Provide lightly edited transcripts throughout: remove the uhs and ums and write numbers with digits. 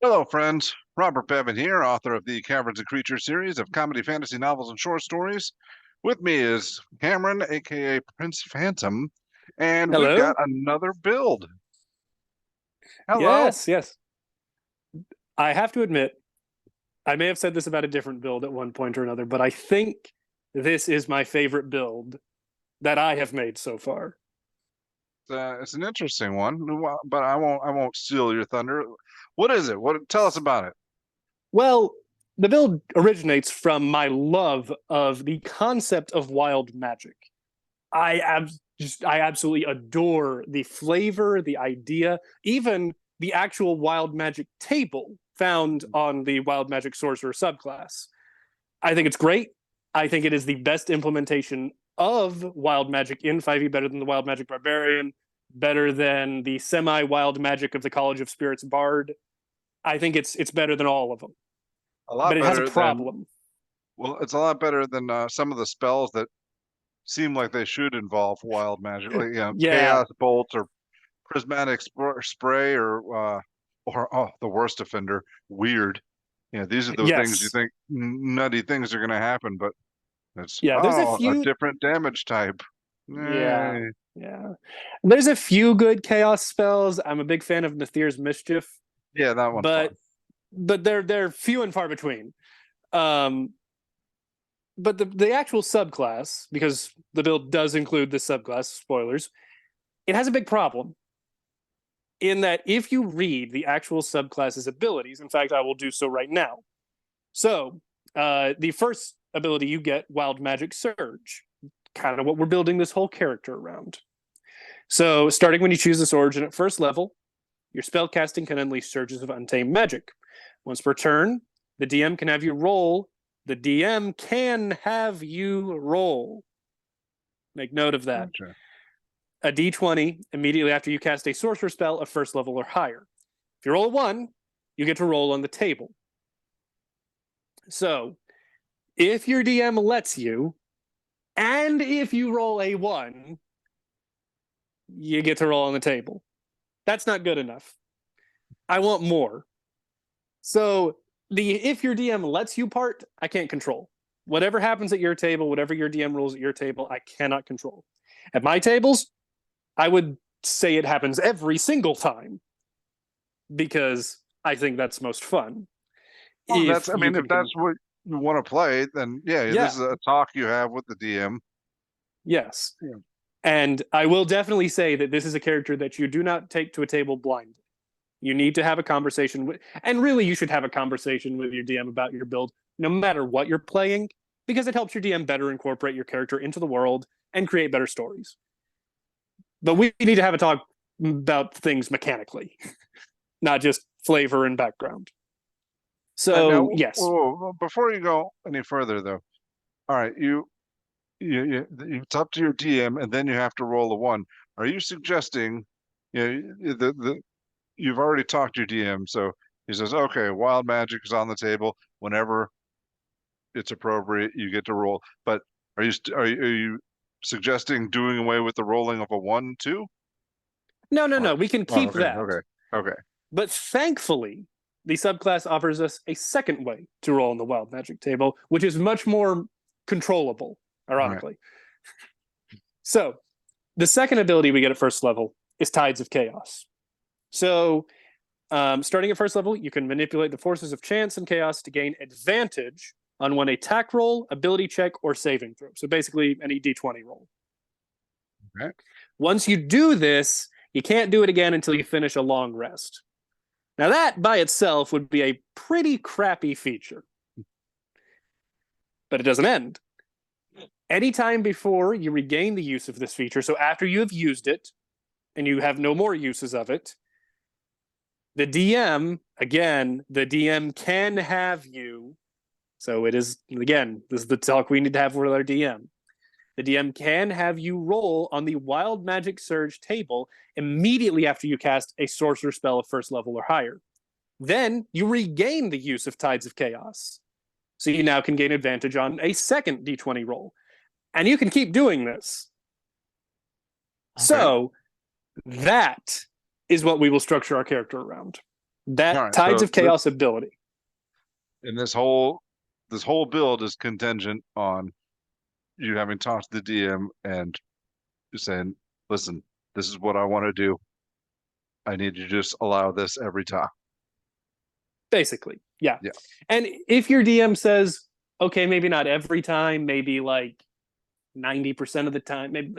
Hello, friends. Robert Bevan here, author of the Caverns Creatures series of comedy, fantasy novels, and short stories. With me is Cameron, aka Prince Phantom, and we've got Hello? another build. Hello. Yes, yes. I have to admit, I may have said this about a different build at one point or another, but I think this is my favorite build that I have made so far. It's an interesting one, but I won't steal your thunder. What is it? Tell us about it. Well, the build originates from my love of the concept of wild magic. I absolutely adore the flavor, the idea, even the actual wild magic table found on the Wild Magic Sorcerer subclass. I think it's great. I think it is the best implementation of wild magic in 5e, better than the wild magic barbarian, better than the semi-wild magic of the College of Spirits bard. I think it's better than all of them. A lot But it has a better than, problem. well, it's a lot better than some of the spells that seem like they should involve wild magic, like Yeah. Chaos Bolt or prismatic spray or the worst offender, weird. These are the things you Yes. think nutty things are going to happen, but it's Yeah, there's a a few. different damage type. Yeah. Yay. Yeah. There's a few good chaos spells. I'm a big fan of Nathir's Mischief, Yeah, that one's but fun. they're few and far between. Um, but the actual subclass, because the build does include the subclass, spoilers, it has a big problem in that if you read the actual subclass's abilities, in fact, I will do so right now. So, the first ability you get, Wild Magic Surge, kind of what we're building this whole character around. So, starting when you choose this origin at first level, your spell casting can unleash surges of untamed magic. Once per turn, the DM can have you roll. The DM can have you roll. Make note of that. Gotcha. A d20 immediately after you cast a sorcerer spell of first level or higher. If you roll a 1, you get to roll on the table. So, if your DM lets you, and if you roll a 1, you get to roll on the table. That's not good enough. I want more. So, the if your DM lets you part, I can't control. Whatever happens at your table, whatever your DM rules at your table, I cannot control. At my tables, I would say it happens every single time because I think that's most fun. Well, If I you mean, if can, that's what you want to play, then yeah, this yeah, is a talk you have with the DM. yes. Yeah. And I will definitely say that this is a character that you do not take to a table blind. You need to have a conversation with, and really, you should have a conversation with your DM about your build, no matter what you're playing, because it helps your DM better incorporate your character into the world and create better stories. But we need to have a talk about things mechanically, not just flavor and background. So, yes. Before you go any further, though, all right, it's up to your DM, and then you have to roll a one. Are you suggesting, you've already talked to your DM, so he says, okay, wild magic is on the table. Whenever it's appropriate, you get to roll. But are you suggesting doing away with the rolling of a one too? No, no, Or no. We can oh, keep okay, that. okay, okay. But thankfully, the subclass offers us a second way to roll on the wild magic table, which is much more controllable, All right. ironically. So, the second ability we get at first level is Tides of Chaos. So, starting at first level, you can manipulate the forces of chance and chaos to gain advantage on one attack roll, ability check, or saving throw. So, basically, any d20 roll. Okay. Once you do this, you can't do it again until you finish a long rest. Now, that by itself would be a pretty crappy feature, but it doesn't end. Anytime before you regain the use of this feature, so after you have used it and you have no more uses of it, the DM, again, the DM can have you. So it is, again, this is the talk we need to have with our DM. The DM can have you roll on the Wild Magic Surge table immediately after you cast a sorcerer spell of first level or higher. Then you regain the use of Tides of Chaos. So you now can gain advantage on a second d20 roll. And you can keep doing this. Okay. So that is what we will structure our character around. That All right, Tides so of Chaos ability. and this whole build is contingent on you having talked to the DM and saying, "Listen, this is what I want to do. I need you to just allow this every time." Basically, yeah. Yeah. And if your DM says, okay, maybe not every time, maybe like 90% of the time, maybe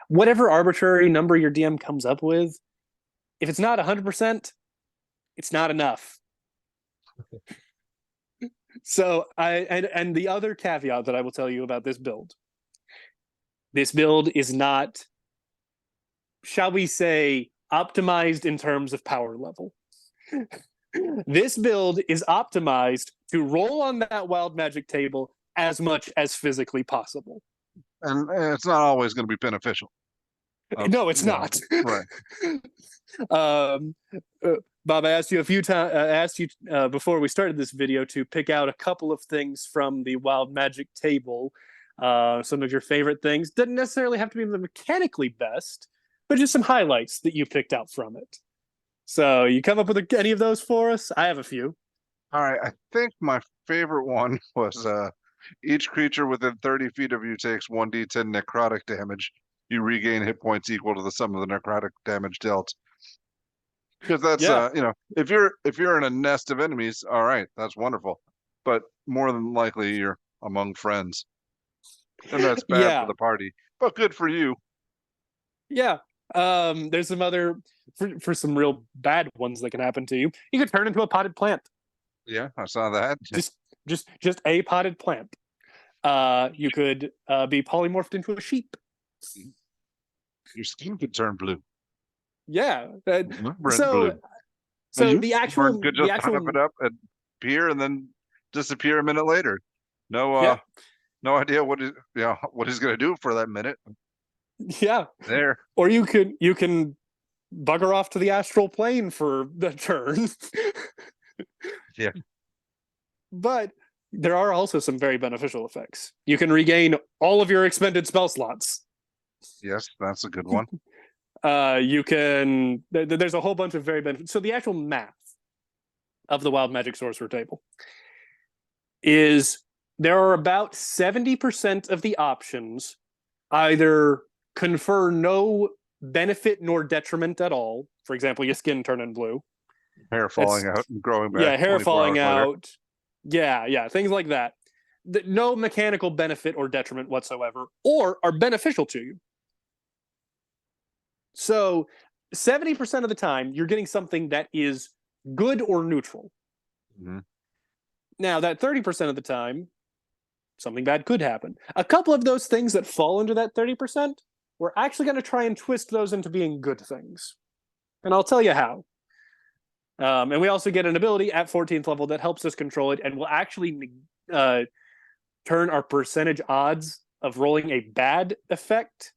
whatever arbitrary number your DM comes up with, if it's not 100%, it's not enough. So and the other caveat that I will tell you about this build is not, shall we say, optimized in terms of power level. This build is optimized to roll on that wild magic table as much as physically possible. And it's not always going to be beneficial. No, it's not. Right. um, Bob, I asked you a few times. Asked you before we started this video to pick out a couple of things from the wild magic table. Some of your favorite things. Doesn't necessarily have to be the mechanically best, but just some highlights that you picked out from it. So you come up with any of those for us? I have a few. All right. I think my favorite one was each creature within 30 feet of you takes 1d10 necrotic damage. You regain hit points equal to the sum of the necrotic damage dealt. Because that's Yeah. if you're in a nest of enemies, all right, that's wonderful. But more than likely you're among friends. And that's bad for Yeah. the party, but good for you. Yeah. There's some other for some real bad ones that can happen to you. You could turn into a potted plant. Yeah, I saw that. Just a potted plant. You could be polymorphed into a sheep. Your skin could turn blue. Yeah. Blue. So the actual could just huff it up and appear and then disappear a minute later. No no idea what he's gonna do for that minute. Yeah. There. Or you can bugger off to the astral plane for the turn. Yeah. But there are also some very beneficial effects. You can regain all of your expended spell slots. Yes, that's a good one. You can. There's a whole bunch of very beneficial. So the actual math of the Wild Magic Sorcerer table is there are about 70% of the options either confer no benefit nor detriment at all. For example, your skin turning blue, Hair falling out and growing back. Yeah, hair 24 falling hours later. out. Yeah, things like that. No mechanical benefit or detriment whatsoever, or are beneficial to you. So 70% of the time, you're getting something that is good or neutral. Mm-hmm. Now, that 30% of the time, something bad could happen. A couple of those things that fall into that 30%, we're actually going to try and twist those into being good things. And I'll tell you how. And we also get an ability at 14th level that helps us control it and will actually turn our percentage odds of rolling a bad effect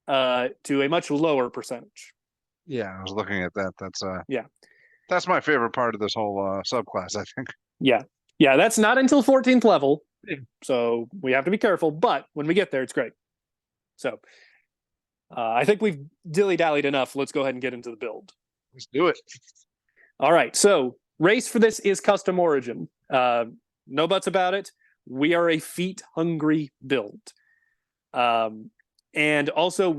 to a much lower percentage. Yeah, I was looking at that. That's my favorite part of this whole subclass, I think. Yeah, that's not until 14th level, so we have to be careful. But when we get there, it's great. So I think we've dilly-dallied enough. Let's go ahead and get into the build. Let's do it. All right, so race for this is custom origin. No buts about it. We are a feat-hungry build. And also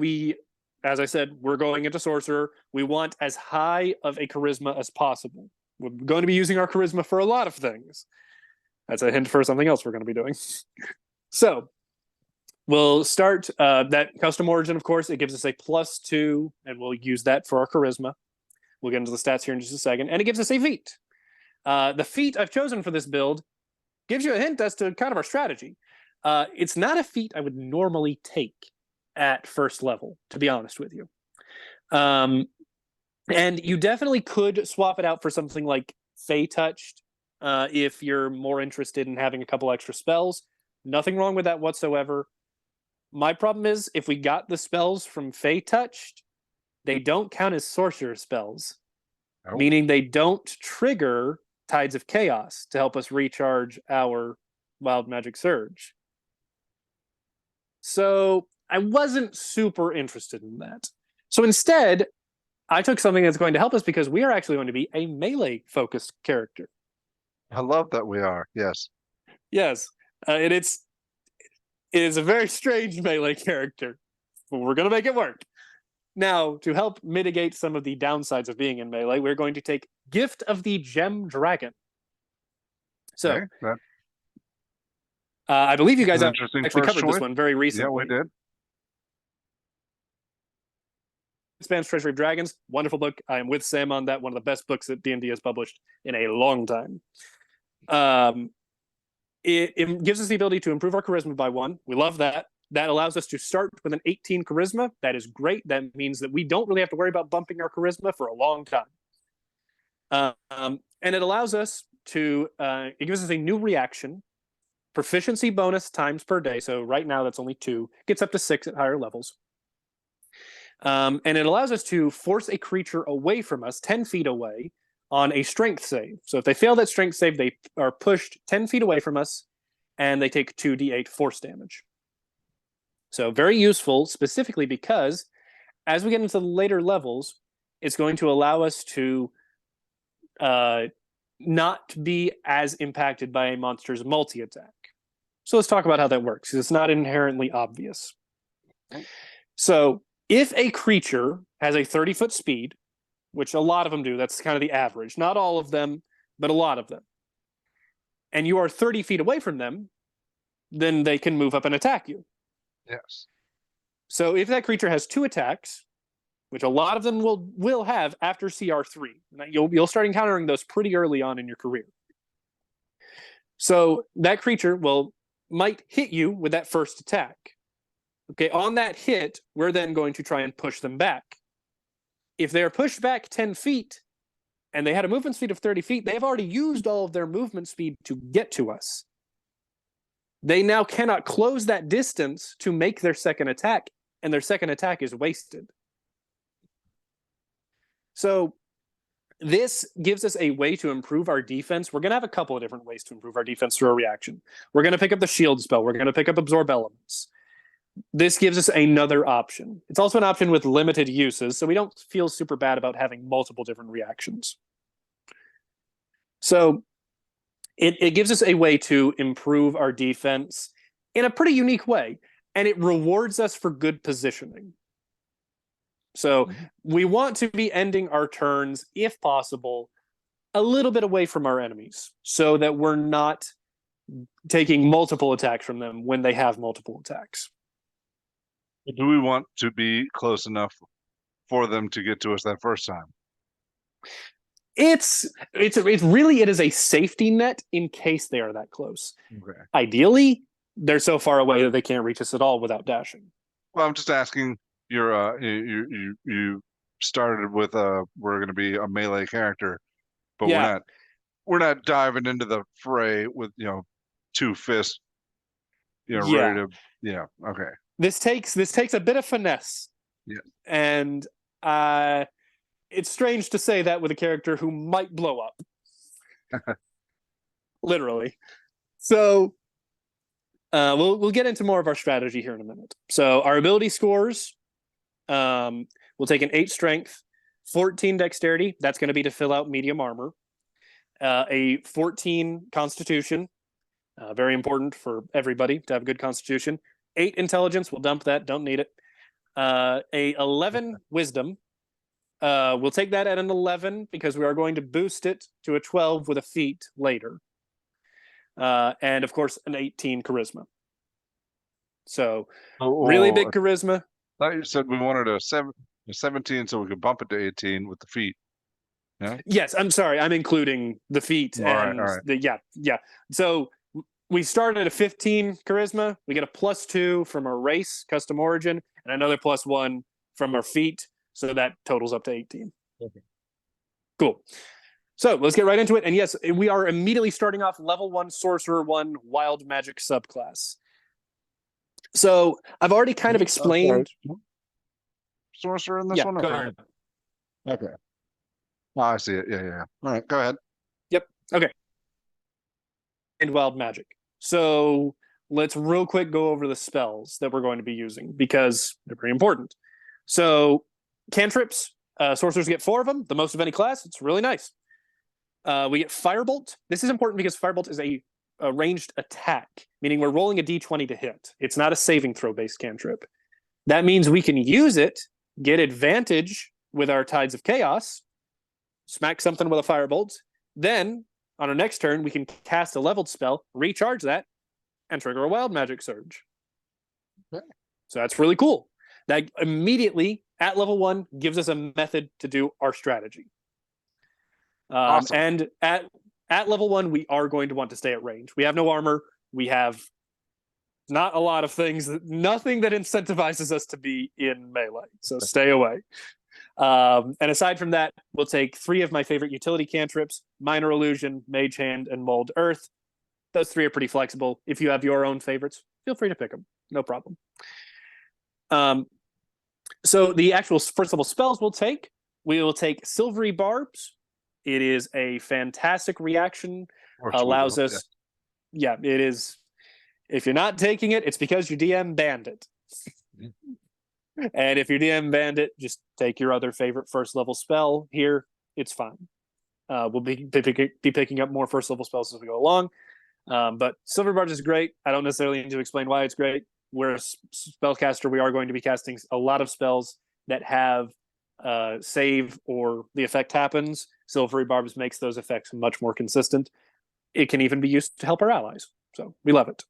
as I said, we're going into Sorcerer. We want as high of a charisma as possible. We're going to be using our charisma for a lot of things. That's a hint for something else we're going to be doing. So we'll start that custom origin, of course. It gives us a +2, and we'll use that for our charisma. We'll get into the stats here in just a second. And it gives us a feat. The feat I've chosen for this build gives you a hint as to kind of our strategy. It's not a feat I would normally take at first level, to be honest with you. And you definitely could swap it out for something like Fey Touched if you're more interested in having a couple extra spells. Nothing wrong with that whatsoever. My problem is if we got the spells from Fey Touched, they don't count as sorcerer spells, meaning they don't trigger Tides of Chaos to help us recharge our Wild Magic Surge. So I wasn't super interested in that. So instead, I took something that's going to help us because we are actually going to be a melee focused character. I love that we are. Yes. Yes, and it is a very strange melee character, but we're going to make it work. Now, to help mitigate some of the downsides of being in melee, we're going to take Gift of the Gem Dragon. So, Okay. That's I believe you guys an interesting actually first covered this choice. one very recently. Yeah, we did. Spans Treasury of Dragons, wonderful book. I am with Sam on that. One of the best books that D&D has published in a long time. It gives us the ability to improve our charisma by 1. We love that. That allows us to start with an 18 charisma. That is great. That means that we don't really have to worry about bumping our charisma for a long time. And it allows us to, it gives us a new reaction, proficiency bonus times per day. So right now that's only 2, gets up to 6 at higher levels. And it allows us to force a creature away from us 10 feet away on a strength save. So if they fail that strength save, they are pushed 10 feet away from us and they take 2d8 force damage. So very useful, specifically because as we get into the later levels, it's going to allow us to not be as impacted by a monster's multi-attack. So let's talk about how that works, because it's not inherently obvious. So if a creature has a 30-foot speed, which a lot of them do, that's kind of the average, not all of them, but a lot of them, and you are 30 feet away from them, then they can move up and attack you. Yes. So if that creature has 2 attacks, which a lot of them will have after CR3, you'll start encountering those pretty early on in your career. So that creature might hit you with that first attack. Okay, on that hit, we're then going to try and push them back. If they're pushed back 10 feet and they had a movement speed of 30 feet, they've already used all of their movement speed to get to us. They now cannot close that distance to make their second attack, and their second attack is wasted. So this gives us a way to improve our defense. We're going to have a couple of different ways to improve our defense through a reaction. We're going to pick up the shield spell. We're going to pick up absorb elements. This gives us another option. It's also an option with limited uses, so we don't feel super bad about having multiple different reactions. So it gives us a way to improve our defense in a pretty unique way, and it rewards us for good positioning. So we want to be ending our turns, if possible, a little bit away from our enemies so that we're not taking multiple attacks from them when they have multiple attacks. Do we want to be close enough for them to get to us that first time? It is a safety net in case they are that close. Okay. Ideally, they're so far away that they can't reach us at all without dashing. Well, I'm just asking. You started with we're going to be a melee character, but we're not diving into the fray with 2 fists, ready to okay. This takes a bit of finesse. Yeah. And it's strange to say that with a character who might blow up. Literally. So we'll get into more of our strategy here in a minute. So our ability scores, we'll take an 8 strength, 14 dexterity. That's going to be to fill out medium armor. A 14 constitution. Very important for everybody to have good constitution. 8 intelligence, we'll dump that, don't need it. A 11 wisdom, we'll take that at an 11 because we are going to boost it to a 12 with a feat later. And of course, an 18 charisma. So really big charisma. I thought you said we wanted a 17 so we could bump it to 18 with the feat. Yeah? Yes, I'm sorry, I'm including the feat. All right. Yeah. So we start at a 15 charisma. We get a +2 from our race, custom origin, and another +1 from our feat. So that totals up to 18. Okay. Cool. So let's get right into it. And yes, we are immediately starting off level 1, Sorcerer 1, Wild Magic subclass. So I've already kind of explained. Okay. Sorcerer in this one? Go ahead. Okay. Oh, I see it. Yeah. All right, go ahead. Yep. Okay. And Wild Magic. So let's real quick go over the spells that we're going to be using because they're pretty important. So cantrips, Sorcerers get 4 of them, the most of any class. It's really nice. We get Firebolt. This is important because Firebolt is a ranged attack, meaning we're rolling a d20 to hit. It's not a saving throw based cantrip. That means we can use it, get advantage with our Tides of Chaos, smack something with a Firebolt. Then, on our next turn, we can cast a leveled spell, recharge that, and trigger a Wild Magic Surge. Okay. So that's really cool. That immediately, at level 1, gives us a method to do our strategy. Awesome. And at level 1, we are going to want to stay at range. We have no armor. We have not a lot of things, nothing that incentivizes us to be in melee. So stay away. And aside from that, we'll take 3 of my favorite utility cantrips: Minor Illusion, Mage Hand, and Mold Earth. Those 3 are pretty flexible. If you have your own favorites, feel free to pick them. No problem. So the actual first level spells we will take Silvery Barbs. It is a fantastic reaction. Allows us, yeah, it is. If you're not taking it, it's because your DM banned it. And if your DM banned it, just take your other favorite first level spell here. It's fine. We'll be picking up more first level spells as we go along. But Silver Barbs is great. I don't necessarily need to explain why it's great. We're a spellcaster. We are going to be casting a lot of spells that have save or the effect happens. Silvery Barbs makes those effects much more consistent. It can even be used to help our allies. So we love it.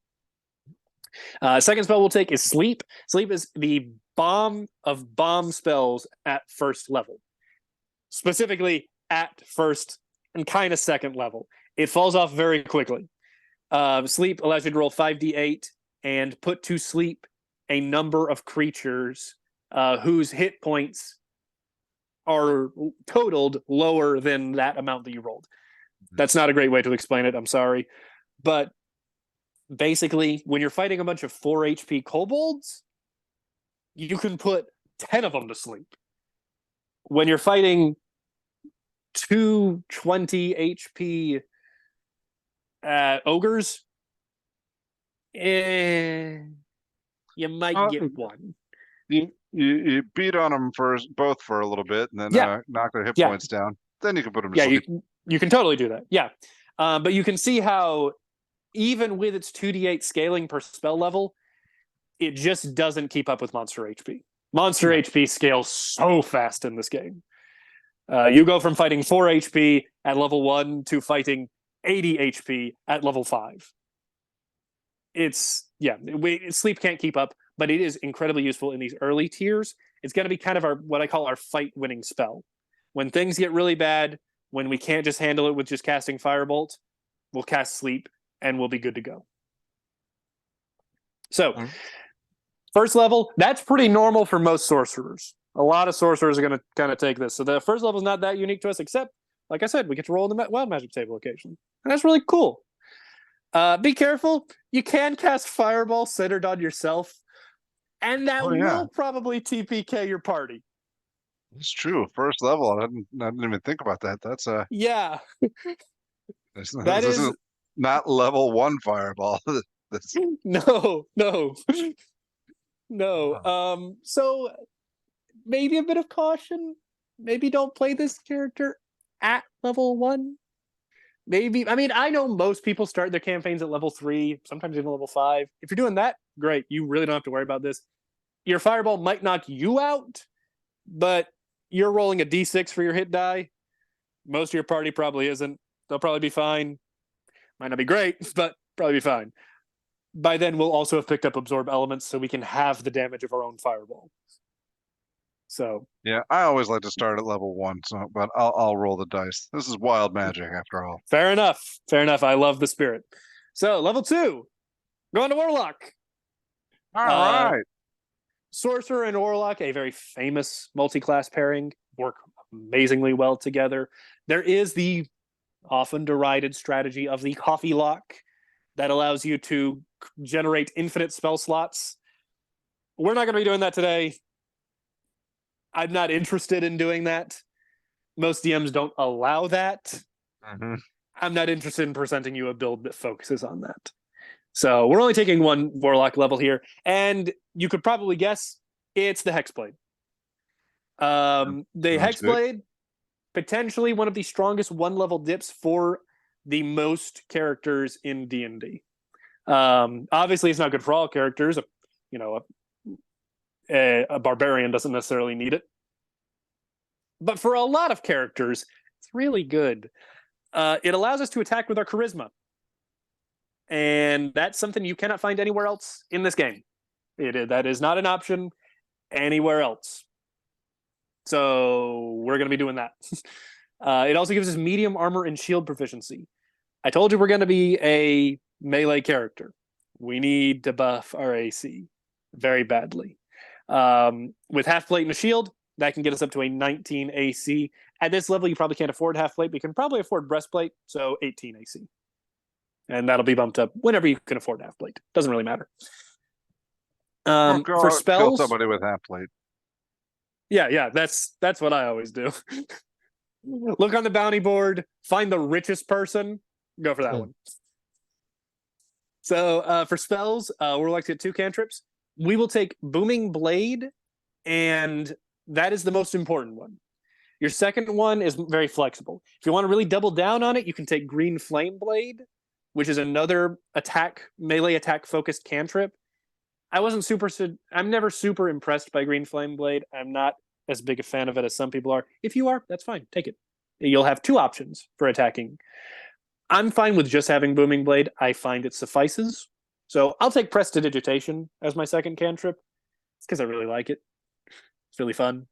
Second spell we'll take is Sleep. Sleep is the bomb of bomb spells at first level. Specifically at first and kind of second level. It falls off very quickly. Sleep allows you to roll 5d8 and put to sleep a number of creatures whose hit points are totaled lower than that amount that you rolled. That's not a great way to explain it, I'm sorry. But basically, when you're fighting a bunch of 4 HP kobolds, you can put 10 of them to sleep. When you're fighting 2 20 HP ogres, you might get one. You beat on them both for a little bit, and then knock their hit points down. Then you can put them to sleep. You can totally do that. Yeah, but you can see how even with its 2d8 scaling per spell level, it just doesn't keep up with monster HP. Monster HP scales so fast in this game. You go from fighting 4 HP at level 1 to fighting 80 HP at level 5. Sleep can't keep up, but it is incredibly useful in these early tiers. It's going to be kind of what I call our fight-winning spell. When things get really bad, when we can't just handle it with just casting Firebolt, we'll cast Sleep, and we'll be good to go. So, first level, that's pretty normal for most sorcerers. A lot of sorcerers are going to kind of take this. So the first level is not that unique to us, except, like I said, we get to roll in the Wild Magic table occasionally. And that's really cool. Be careful. You can cast Fireball centered on yourself, and that will probably TPK your party. It's true. First level, I didn't even think about that. That's yeah. This is not level 1 Fireball. No. So maybe a bit of caution. Maybe don't play this character at level 1. Maybe, I mean, I know most people start their campaigns at level 3, sometimes even level 5. If you're doing that, great. You really don't have to worry about this. Your Fireball might knock you out, but you're rolling a d6 for your hit die. Most of your party probably isn't. They'll probably be fine. Might not be great, but probably be fine. By then, we'll also have picked up Absorb Elements, so we can have the damage of our own Fireball. So yeah, I always like to start at level 1, but I'll roll the dice. This is Wild Magic after all. Fair enough. I love the spirit. So level 2, going to Warlock. All right. Sorcerer and Warlock, a very famous multi-class pairing, work amazingly well together. There is the often derided strategy of the Coffee Lock that allows you to generate infinite spell slots. We're not going to be doing that today. I'm not interested in doing that. Most DMs don't allow that. I'm not interested in presenting you a build that focuses on that. So we're only taking 1 Warlock level here, and you could probably guess it's the Hexblade. The Sounds good. Hexblade, potentially one of the strongest one-level dips for the most characters in D&D. Obviously, it's not good for all characters. You know, a barbarian doesn't necessarily need it, but for a lot of characters, it's really good. It allows us to attack with our charisma, and that's something you cannot find anywhere else in this game. That is not an option anywhere else. So we're going to be doing that. It also gives us medium armor and shield proficiency. I told you we're going to be a melee character. We need to buff our AC very badly. With half plate and a shield, that can get us up to a 19 AC. At this level, you probably can't afford half plate, but you can probably afford breastplate, so 18 AC. And that'll be bumped up whenever you can afford half plate. Doesn't really matter. Or go For out and kill spells, somebody with half plate. yeah, that's what I always do. Look on the bounty board, find the richest person, go for that one. So for spells, we're like to get 2 cantrips. We will take Booming Blade, and that is the most important one. Your second one is very flexible. If you want to really double down on it, you can take Green Flame Blade, which is another melee attack focused cantrip. I'm never super impressed by Green Flame Blade. I'm not as big a fan of it as some people are. If you are, that's fine. Take it. You'll have 2 options for attacking. I'm fine with just having Booming Blade. I find it suffices. So I'll take Prestidigitation as my second cantrip. It's because I really like it. It's really fun.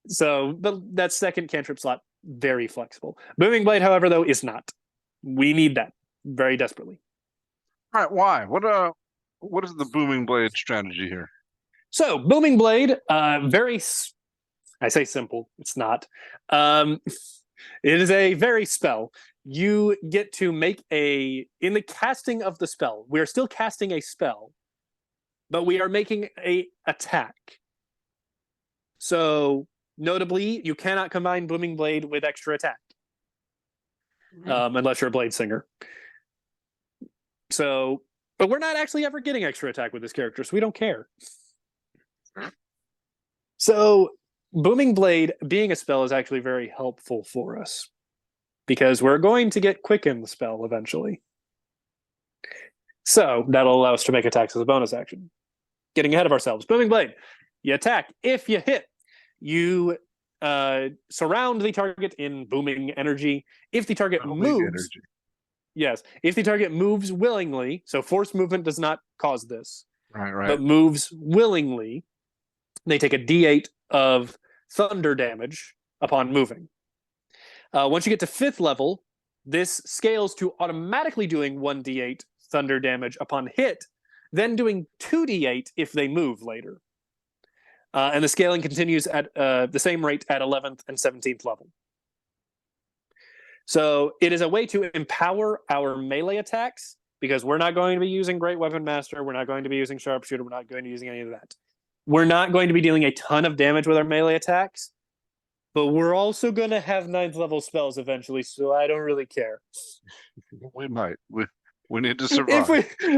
So that second cantrip slot, very flexible. Booming Blade, however, though, is not. We need that very desperately. All right, why? What is the Booming Blade strategy here? So Booming Blade, I say simple. It's not. It is a very spell. You get to make in the casting of the spell, we're still casting a spell, but we are making a attack. So notably, you cannot combine Booming Blade with extra attack. Unless you're a blade singer. So, but we're not actually ever getting extra attack with this character, so we don't care. So Booming Blade being a spell is actually very helpful for us because we're going to get Quicken the spell eventually. So that'll allow us to make attacks as a bonus action. Getting ahead of ourselves. Booming Blade. You attack. If you hit, you surround the target in booming energy. If the target moves, yes. If the target moves willingly, so forced movement does not cause this, right, but moves willingly, they take a D8 of thunder damage upon moving. Once you get to 5th level, this scales to automatically doing 1d8 thunder damage upon hit, then doing 2d8 if they move later. And the scaling continues at the same rate at 11th and 17th level. So it is a way to empower our melee attacks because we're not going to be using Great Weapon Master, we're not going to be using Sharpshooter, we're not going to be using any of that. We're not going to be dealing a ton of damage with our melee attacks, but we're also going to have 9th level spells eventually, so I don't really care. We might. We need to survive.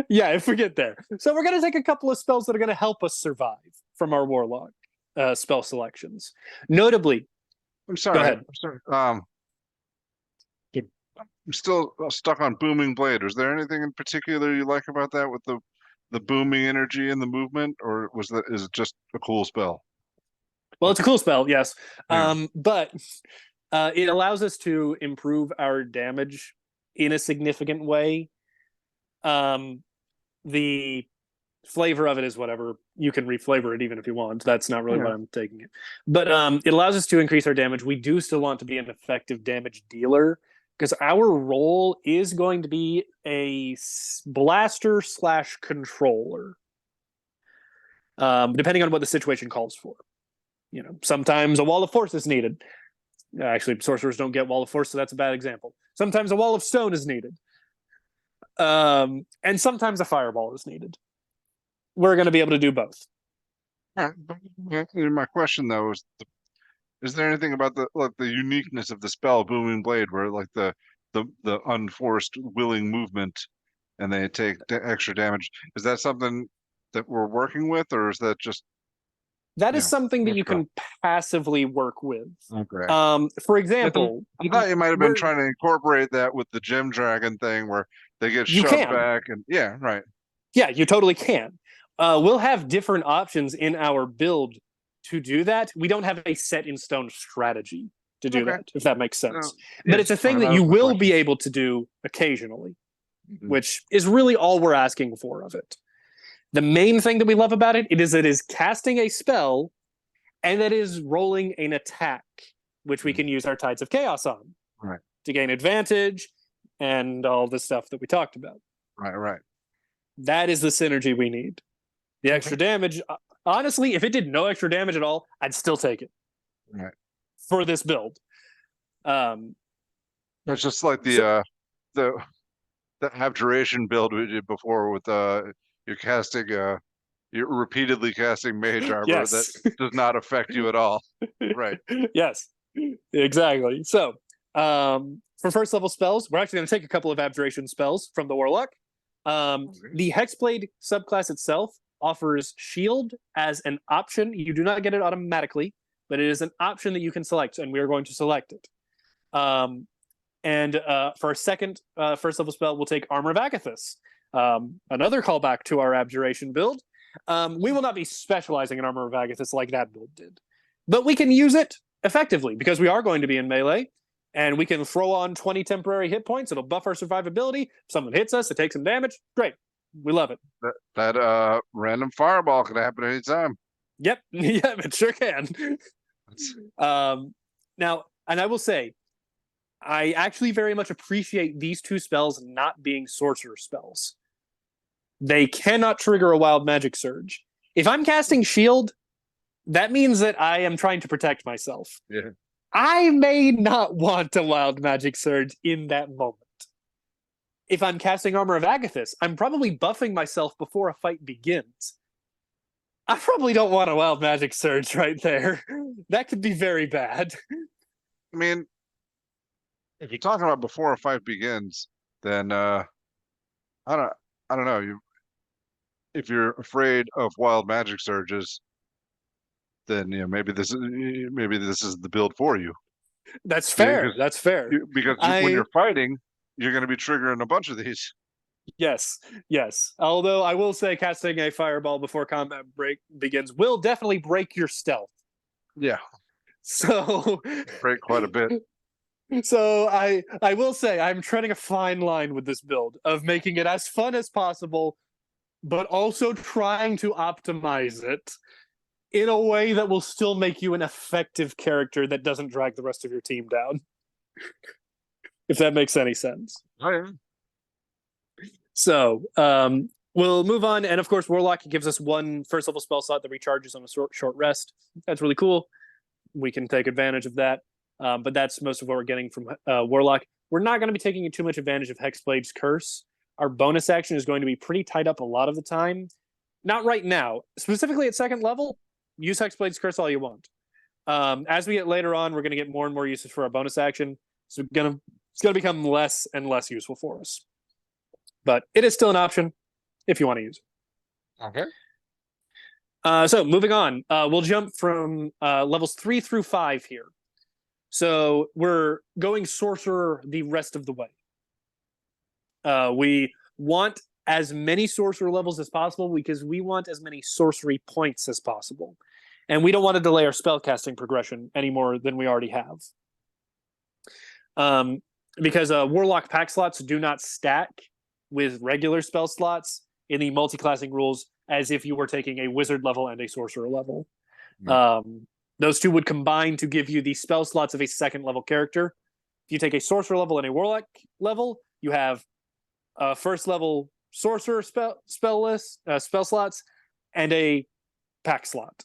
If we get there. So we're going to take a couple of spells that are going to help us survive from our Warlock spell selections. Notably, I'm sorry. Go ahead. I'm sorry. I'm still stuck on Booming Blade. Was there anything in particular you like about that with the booming energy and the movement, or is it just a cool spell? Well, it's a cool spell, yes. Yeah. But it allows us to improve our damage in a significant way. The flavor of it is whatever. You can reflavor it even if you want. That's not really what I'm taking it. But it allows us to increase our damage. We do still want to be an effective damage dealer because our role is going to be a blaster / controller. Depending on what the situation calls for. You know, sometimes a wall of force is needed. Actually, sorcerers don't get wall of force, so that's a bad example. Sometimes a wall of stone is needed. And sometimes a fireball is needed. We're going to be able to do both. My question though is there anything about the uniqueness of the spell Booming Blade where like the unforced willing movement and they take extra damage? Is that something that we're working with, or is that just That is Yeah. something that you Okay. can passively work with. Okay. For example, I thought you might have been we're- trying to incorporate that with the Gym Dragon thing where they get you shoved can. back and yeah, right. Yeah, you totally can. We'll have different options in our build to do that. We don't have a set in stone strategy to do Okay. that, if that makes No, sense. yeah, But it's a it's fine. thing that That you was my will question. be able to do occasionally, Mhm. which is really all we're asking for of it. The main thing that we love about it is casting a spell and that is rolling an attack, which we Mhm. can use our Tides of Chaos on Right. to gain advantage and all the stuff that we talked about. Right. That is the synergy we need. The extra damage, honestly, if it did no extra damage at all, I'd still take it Right. for this build. It's just like the abjuration build we did before with you're casting you're repeatedly casting mage armor that Yes. does not affect you at all. Right. Yes, exactly. So, for first level spells, we're actually going to take a couple of abjuration spells from the Warlock. The Hexblade subclass itself offers shield as an option. You do not get it automatically, but it is an option that you can select, and we are going to select it. And for our second first level spell, we'll take Armor of Agathis. Another callback to our abjuration build. We will not be specializing in Armor of Agathis like that build did, but we can use it effectively because we are going to be in melee, and we can throw on 20 temporary hit points. It'll buff our survivability. If someone hits us, it takes some damage. Great. We love it. That random fireball can happen anytime. Yep. Yep, it sure can. Now, and I will say, I actually very much appreciate these two spells not being sorcerer spells. They cannot trigger a Wild Magic Surge. If I'm casting Shield, that means that I am trying to protect myself. Yeah. I may not want a Wild Magic Surge in that moment. If I'm casting Armor of Agathis, I'm probably buffing myself before a fight begins. I probably don't want a Wild Magic Surge right there. That could be very bad. I mean, if you're talking about before a fight begins, then I don't know. If you're afraid of wild magic surges, then maybe this is the build for you. That's fair. Because That's fair. when you're fighting, you're going to be triggering a bunch of these. Yes. Although I will say, casting a fireball before combat begins will definitely break your stealth. Yeah. So break quite a bit. So I will say I'm treading a fine line with this build of making it as fun as possible, but also trying to optimize it in a way that will still make you an effective character that doesn't drag the rest of your team down. If that makes any sense. Oh, yeah. So we'll move on, and of course, Warlock gives us one first level spell slot that recharges on a short rest. That's really cool. We can take advantage of that. But that's most of what we're getting from Warlock. We're not going to be taking too much advantage of Hexblade's Curse. Our bonus action is going to be pretty tied up a lot of the time. Not right now. Specifically at second level, use Hexblade's Curse all you want. As we get later on, we're going to get more and more uses for our bonus action. So it's going to become less and less useful for us. But it is still an option if you want to use it. Okay. So moving on, we'll jump from levels 3 through 5 here. So we're going sorcerer the rest of the way. We want as many sorcerer levels as possible because we want as many sorcery points as possible. And we don't want to delay our spellcasting progression any more than we already have. Because Warlock pack slots do not stack with regular spell slots in the multi-classing rules as if you were taking a wizard level and a sorcerer level. Those two would combine to give you the spell slots of a second level character. If you take a sorcerer level and a warlock level, you have first level sorcerer spell slots and a pack slot.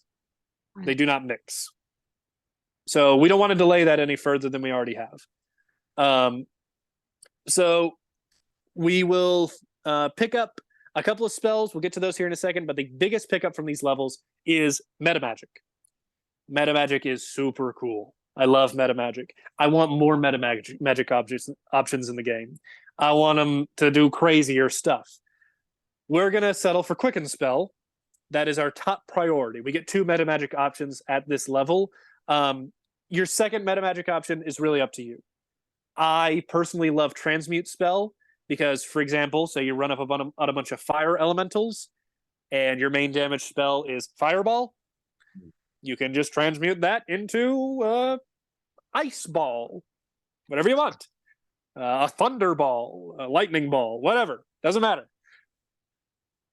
They do not mix. So we don't want to delay that any further than we already have. So we will pick up a couple of spells. We'll get to those here in a second, but the biggest pickup from these levels is meta magic. Meta magic is super cool. I love meta magic. I want more meta magic options in the game. I want them to do crazier stuff. We're going to settle for Quicken Spell That is our top priority. We get 2 meta magic options at this level. Your second meta magic option is really up to you. I personally love Transmute Spell because, for example, say you run up on a bunch of fire elementals and your main damage spell is Fireball. You can just transmute that into Ice Ball, whatever you want. A Thunder Ball, a Lightning Ball, whatever. Doesn't matter.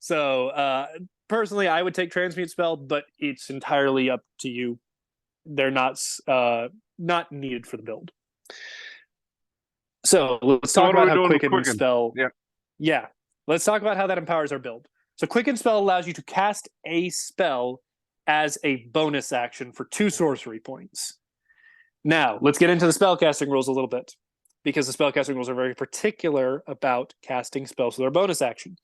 So, personally, I would take Transmute Spell, but it's entirely up to you. They're not needed for the build. So let's talk about how Quicken Spell. Yeah. Let's talk about how that empowers our build. So Quicken Spell allows you to cast a spell as a bonus action for 2 sorcery points. Now, let's get into the spellcasting rules a little bit, because the spellcasting rules are very particular about casting spells with our bonus action.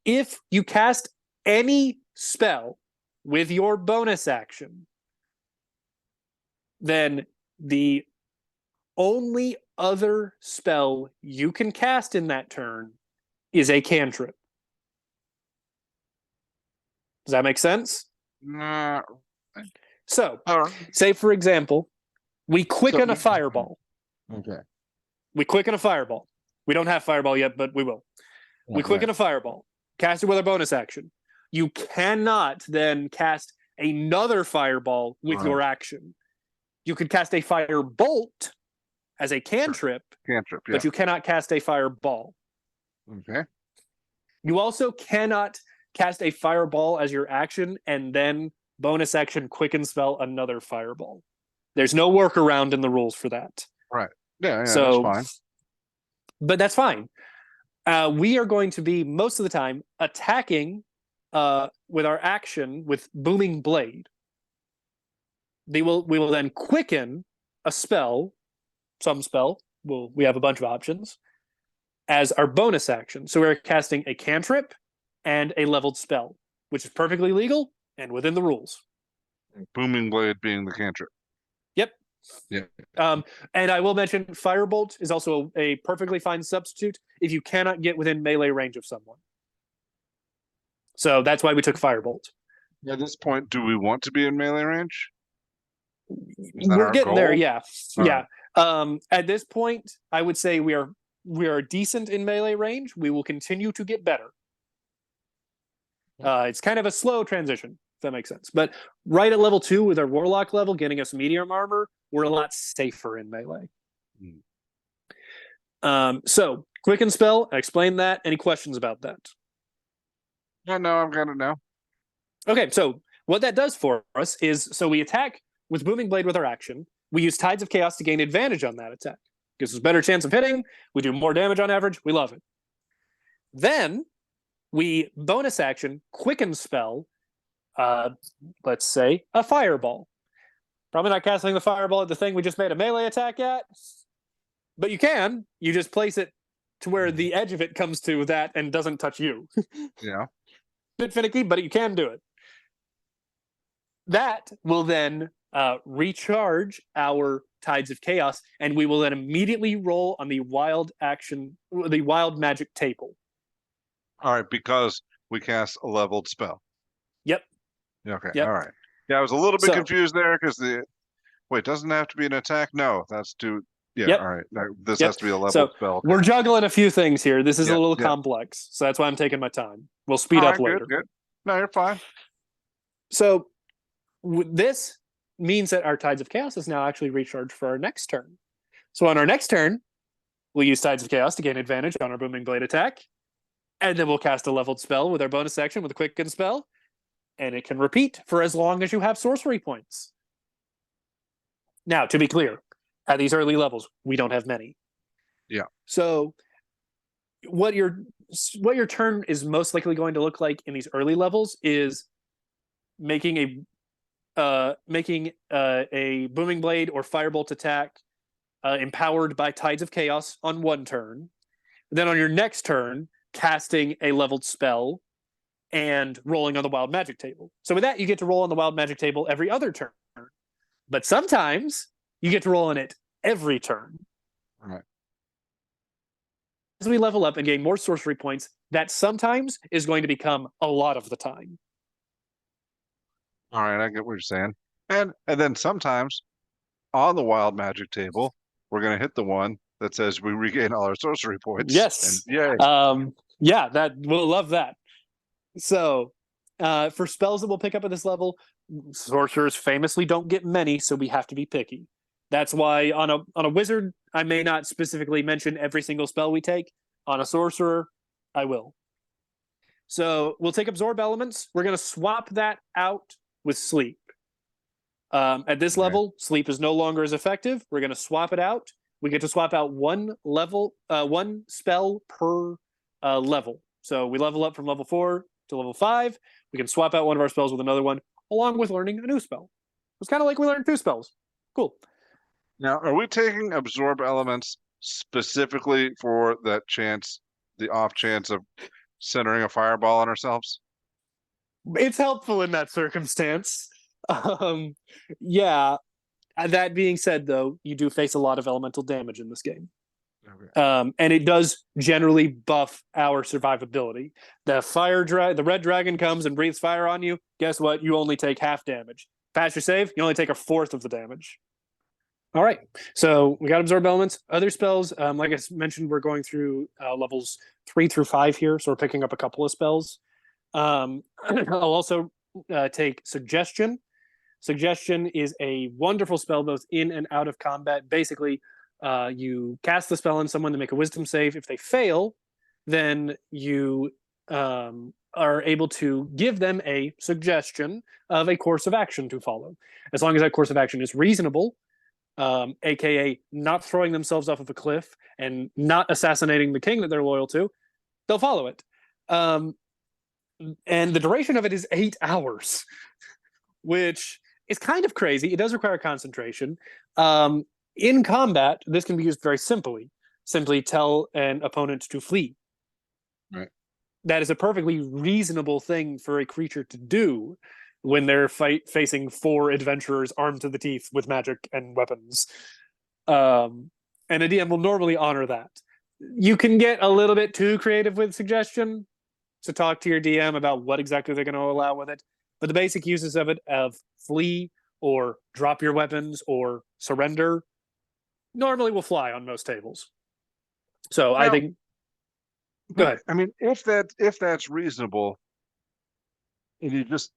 If you cast any spell with your bonus action, then the only other spell you can cast in that turn is a cantrip. Does that make sense? Nah. So, say for example, we quicken a fireball. Okay. We quicken a fireball. We don't have fireball yet, but we will. We quicken a fireball. Cast it with our bonus action. You cannot then cast another fireball with your action. You could cast a firebolt as a cantrip, but you cannot cast a fireball. Okay. You also cannot cast a fireball as your action and then bonus action quicken spell another fireball. There's no workaround in the rules for that. Right. Yeah, so, that's fine. But that's fine. We are going to be, most of the time, attacking with our action with Booming Blade. We will then quicken a spell, some spell, we have a bunch of options, as our bonus action. So we're casting a cantrip and a leveled spell, which is perfectly legal and within the rules. Booming Blade being the cantrip. Yep. Yeah. And I will mention Firebolt is also a perfectly fine substitute if you cannot get within melee range of someone. So that's why we took Firebolt. At this point, do we want to be in melee range? We're getting there, yeah. All yeah. At this point, I would say we are decent in melee range. We will continue to get better. It's kind of a slow transition, if that makes sense. But right at level 2 with our Warlock level, getting us medium armor, we're a lot safer in melee. So, Quicken Spell, I explained that. Any questions about that? No, I've got it now. Okay, so what that does for us is, so we attack with Booming Blade with our action. We use Tides of Chaos to gain advantage on that attack. Gives us a better chance of hitting. We do more damage on average. We love it. Then we bonus action Quicken Spell, let's say a Fireball. Probably not casting the Fireball at the thing we just made a melee attack at, but you can. You just place it to where the edge of it comes to that and doesn't touch you. Yeah. Bit finicky, but you can do it. That will then recharge our Tides of Chaos, and we will then immediately roll on the wild magic table. All right, because we cast a leveled spell. Yep. Okay. Yep. All right. Yeah, I was a little bit confused there because doesn't it have to be an attack? No, that's too. Yeah. Yep. All right. No, this has to be a leveled spell. Okay. We're juggling a few things here. This is a little complex, so that's why I'm taking my time. We'll speed up later. Good. No, you're fine. So this means that our Tides of Chaos is now actually recharged for our next turn. So on our next turn, we'll use Tides of Chaos to gain advantage on our Booming Blade attack, and then we'll cast a leveled spell with our bonus action with a Quicken Spell, and it can repeat for as long as you have sorcery points. Now, to be clear, at these early levels, we don't have many. Yeah. So what your turn is most likely going to look like in these early levels is making a Booming Blade or Firebolt attack empowered by Tides of Chaos on one turn. Then on your next turn, casting a leveled spell and rolling on the Wild Magic table. So with that, you get to roll on the Wild Magic table every other turn. But sometimes you get to roll on it every turn. All right. As we level up and gain more sorcery points, that sometimes is going to become a lot of the time. All right, I get what you're saying. And then sometimes on the wild magic table, we're gonna hit the one that says we regain all our sorcery points. And Yes. yay. Yeah, that we'll love that. So, for spells that we'll pick up at this level, sorcerers famously don't get many, so we have to be picky. That's why on a wizard, I may not specifically mention every single spell we take. On a sorcerer, I will. So we'll take absorb elements. We're going to swap that out with sleep. At this level, sleep is no longer as effective. We're going to swap it out. We get to swap out one spell per level. So we level up from level 4 to level 5. We can swap out one of our spells with another one, along with learning a new spell. It's kind of like we learned 2 spells. Cool. Now, are we taking absorb elements specifically for that chance, the off chance of centering a fireball on ourselves? It's helpful in that circumstance. Yeah. That being said, though, you do face a lot of elemental damage in this game. Okay. And it does generally buff our survivability. The red dragon comes and breathes fire on you. Guess what? You only take half damage. Pass your save, you only take a fourth of the damage. All right. So we got absorb elements. Other spells, like I mentioned, we're going through levels 3 through 5 here, so we're picking up a couple of spells. I'll also take suggestion. Suggestion is a wonderful spell both in and out of combat. Basically, you cast the spell on someone to make a wisdom save. If they fail, then you are able to give them a suggestion of a course of action to follow. As long as that course of action is reasonable, aka not throwing themselves off of a cliff and not assassinating the king that they're loyal to, they'll follow it. And the duration of it is 8 hours, which is kind of crazy. It does require concentration. In combat, this can be used very simply. Simply tell an opponent to flee. Right. That is a perfectly reasonable thing for a creature to do when they're facing 4 adventurers armed to the teeth with magic and weapons. And a DM will normally honor that. You can get a little bit too creative with suggestion, to talk to your DM about what exactly they're going to allow with it. But the basic uses of it, of flee or drop your weapons or surrender, normally will fly on most tables. So Now, I think. Go ahead. I mean, if that's reasonable, and you just,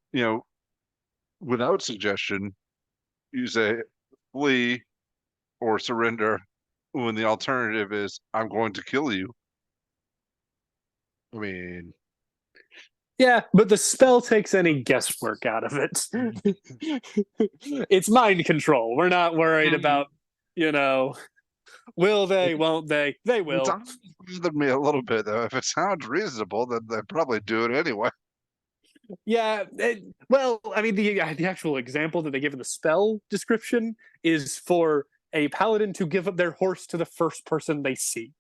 without suggestion, you say flee or surrender when the alternative is I'm going to kill you. I mean, yeah, but the spell takes any guesswork out of it. It's mind control. We're not worried about, will they, won't they? They will. It's bothered me a little bit, though. If it sounds reasonable, then they probably do it anyway. Yeah, well, I mean, the actual example that they give in the spell description is for a paladin to give up their horse to the first person they see.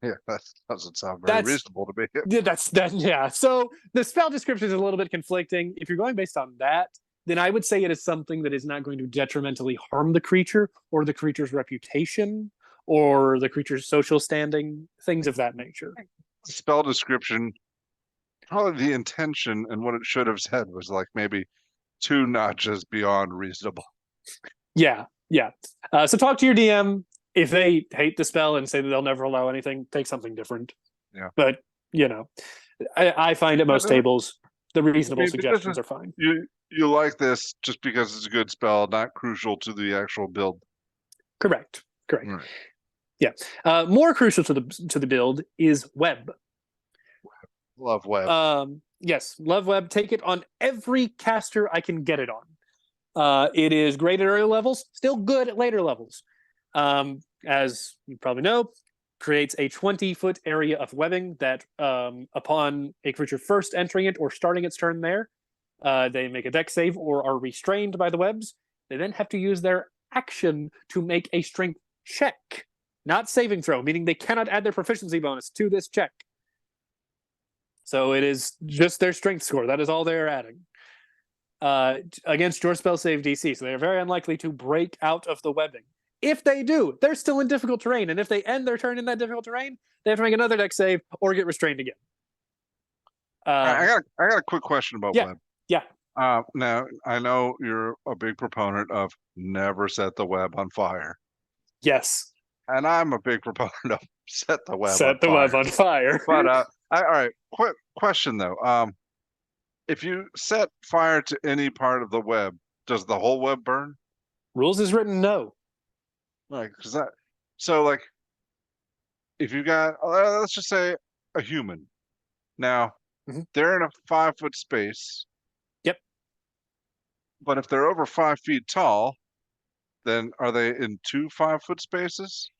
Yeah, that doesn't sound very reasonable to me. Yeah. So the spell description is a little bit conflicting. If you're going based on that, then I would say it is something that is not going to detrimentally harm the creature or the creature's reputation or the creature's social standing, things of that nature. Spell description, probably the intention and what it should have said was like maybe 2 notches beyond reasonable. Yeah. So talk to your DM. If they hate the spell and say that they'll never allow anything, take something different. Yeah. But, I find at most tables, the reasonable suggestions are fine. You like this just because it's a good spell, not crucial to the actual build. Correct. Right. Yeah. More crucial to the build is web. Love web. Yes, love web. Take it on every caster I can get it on. It is great at early levels, still good at later levels. As you probably know, creates a 20-foot area of webbing that, upon a creature first entering it or starting its turn there, they make a dex save or are restrained by the webs. They then have to use their action to make a strength check, not saving throw, meaning they cannot add their proficiency bonus to this check. So it is just their strength score. That is all they are adding. Against your spell save DC. So they are very unlikely to break out of the webbing. If they do, they're still in difficult terrain. And if they end their turn in that difficult terrain, they have to make another dex save or get restrained again. I got a quick question about web. Yeah. Now I know you're a big proponent of never set the web on fire, Yes, and I'm a big proponent of set the web on set the web fire. on fire. But all right. Quick question though. If you set fire to any part of the web, does the whole web burn? Rules is written no. Like, cause that, so like, if you got, let's just say a human. Now, Mhm. they're in a 5 foot space. Yep. But if they're over 5 feet tall, then are they in two 5 foot spaces?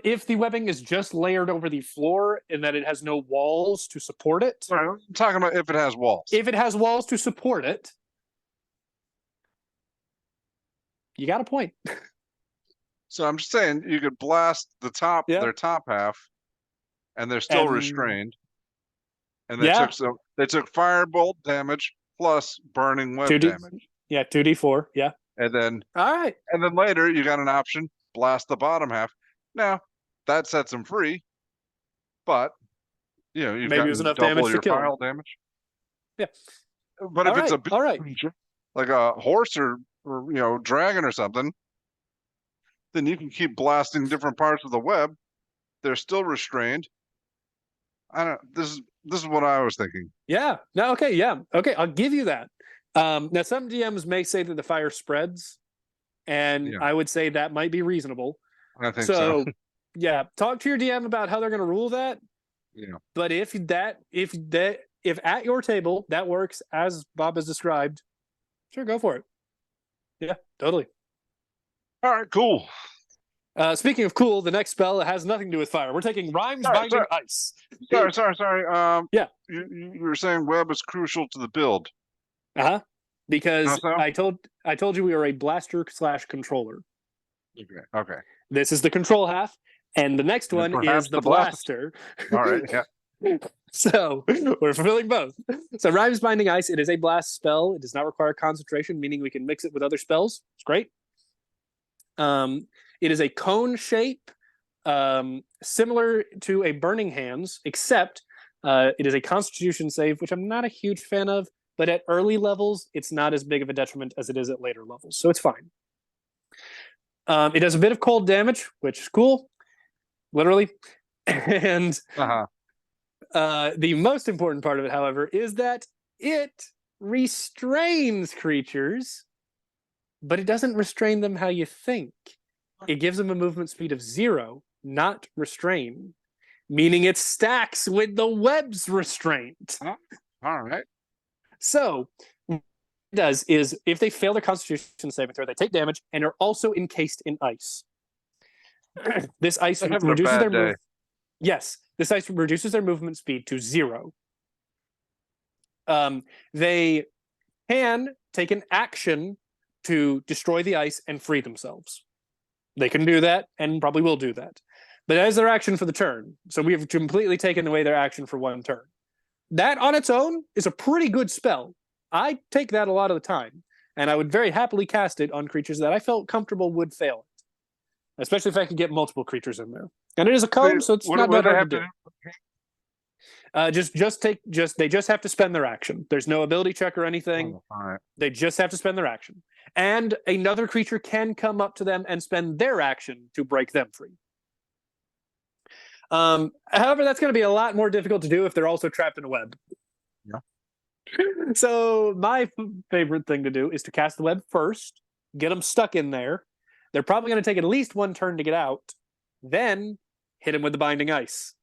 If the webbing is just layered over the floor and that it has no walls to support it, Right, I'm talking about if it has walls. if it has walls to support it, you got a point. So I'm just saying you could blast the top, Yeah. their top half, and they're still And restrained. And yeah, they took firebolt damage plus burning web 2D, damage. yeah, 2d4, yeah. And then All right. later you got an option, blast the bottom half. Now that sets them free, but you've Maybe it was gotten enough double damage to your kill him. pile damage. Yeah. But if it's a big all right. creature, like a horse or dragon or something, then you can keep blasting different parts of the web. They're still restrained. I don't. This is what I was thinking. Yeah. No. Okay. Yeah. Okay. I'll give you that. Now, some DMs may say that the fire spreads, and Yeah. I would say that might be reasonable. I think so. Yeah, talk to your DM about how they're going to rule that. Yeah. But if at your table that works as Bob has described, sure, go for it. Yeah, totally. All right. Cool. Speaking of cool, the next spell has nothing to do with fire. We're taking Rhymes Binding Ice. Sorry. Yeah. You were saying web is crucial to the build. Uh-huh. Because How so? I told you we are a blaster / controller. Okay. This is the control half, and the next one perhaps is the the blaster. blaster. All right. Yeah. So we're fulfilling both. So Rhymes Binding Ice, it is a blast spell. It does not require concentration, meaning we can mix it with other spells. It's great. It is a cone shape, similar to a Burning Hands, except it is a Constitution save, which I'm not a huge fan of. But at early levels, it's not as big of a detriment as it is at later levels, so it's fine. It does a bit of cold damage, which is cool, literally. And the most important part of it, however, is that it restrains creatures, but it doesn't restrain them how you think. It gives them a movement speed of 0, not restrain, meaning it stacks with the web's restraint. All right. So what it does is if they fail their Constitution saving throw, they take damage and are also encased in ice. This ice reduces their movement. Yes, this ice reduces their movement speed to 0. They can take an action to destroy the ice and free themselves. They can do that and probably will do that. But that is their action for the turn. So we have completely taken away their action for one turn. That on its own is a pretty good spell. I take that a lot of the time, and I would very happily cast it on creatures that I felt comfortable would fail it, especially if I could get multiple creatures in there. And it is a cone, so it's not that hard to do. They just have to spend their action. There's no ability check or anything. All right. They just have to spend their action. And another creature can come up to them and spend their action to break them free. However, that's going to be a lot more difficult to do if they're also trapped in a web. Yeah. So my favorite thing to do is to cast the web first, get them stuck in there. They're probably going to take at least one turn to get out. Then hit them with the Binding Ice.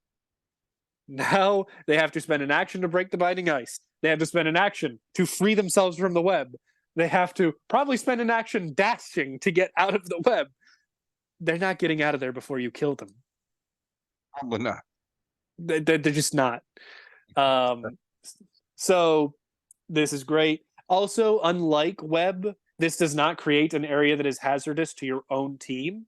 Now they have to spend an action to break the Binding Ice. They have to spend an action to free themselves from the web. They have to probably spend an action dashing to get out of the web. They're not getting out of there before you kill them. Probably not. They're just not. So this is great. Also, unlike web, this does not create an area that is hazardous to your own team.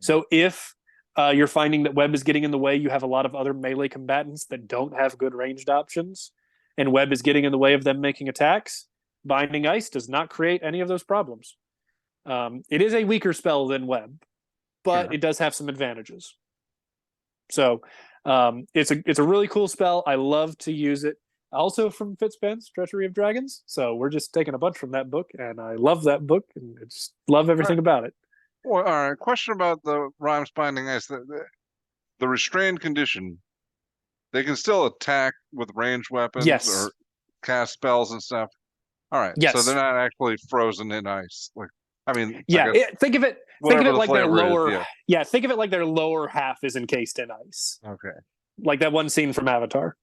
So if you're finding that web is getting in the way, you have a lot of other melee combatants that don't have good ranged options, and web is getting in the way of them making attacks, Binding Ice does not create any of those problems. It is a weaker spell than web, but it does have some advantages. So it's a really cool spell. I love to use it. also from Fitzben's Treachery of Dragons. So we're just taking a bunch from that book, and I love that book, and I just love everything about it. Well, all right. Question about the rhymes binding ice. The restrained condition. They can still attack with ranged weapons Yes. or cast spells and stuff. All right. So Yes. they're not actually frozen in ice. Like, I mean, Yeah. Think of it. Think of whatever it the like their flavor is, lower. yeah. Yeah. Think of it like their lower half is encased in ice, Okay. like that one scene from Avatar.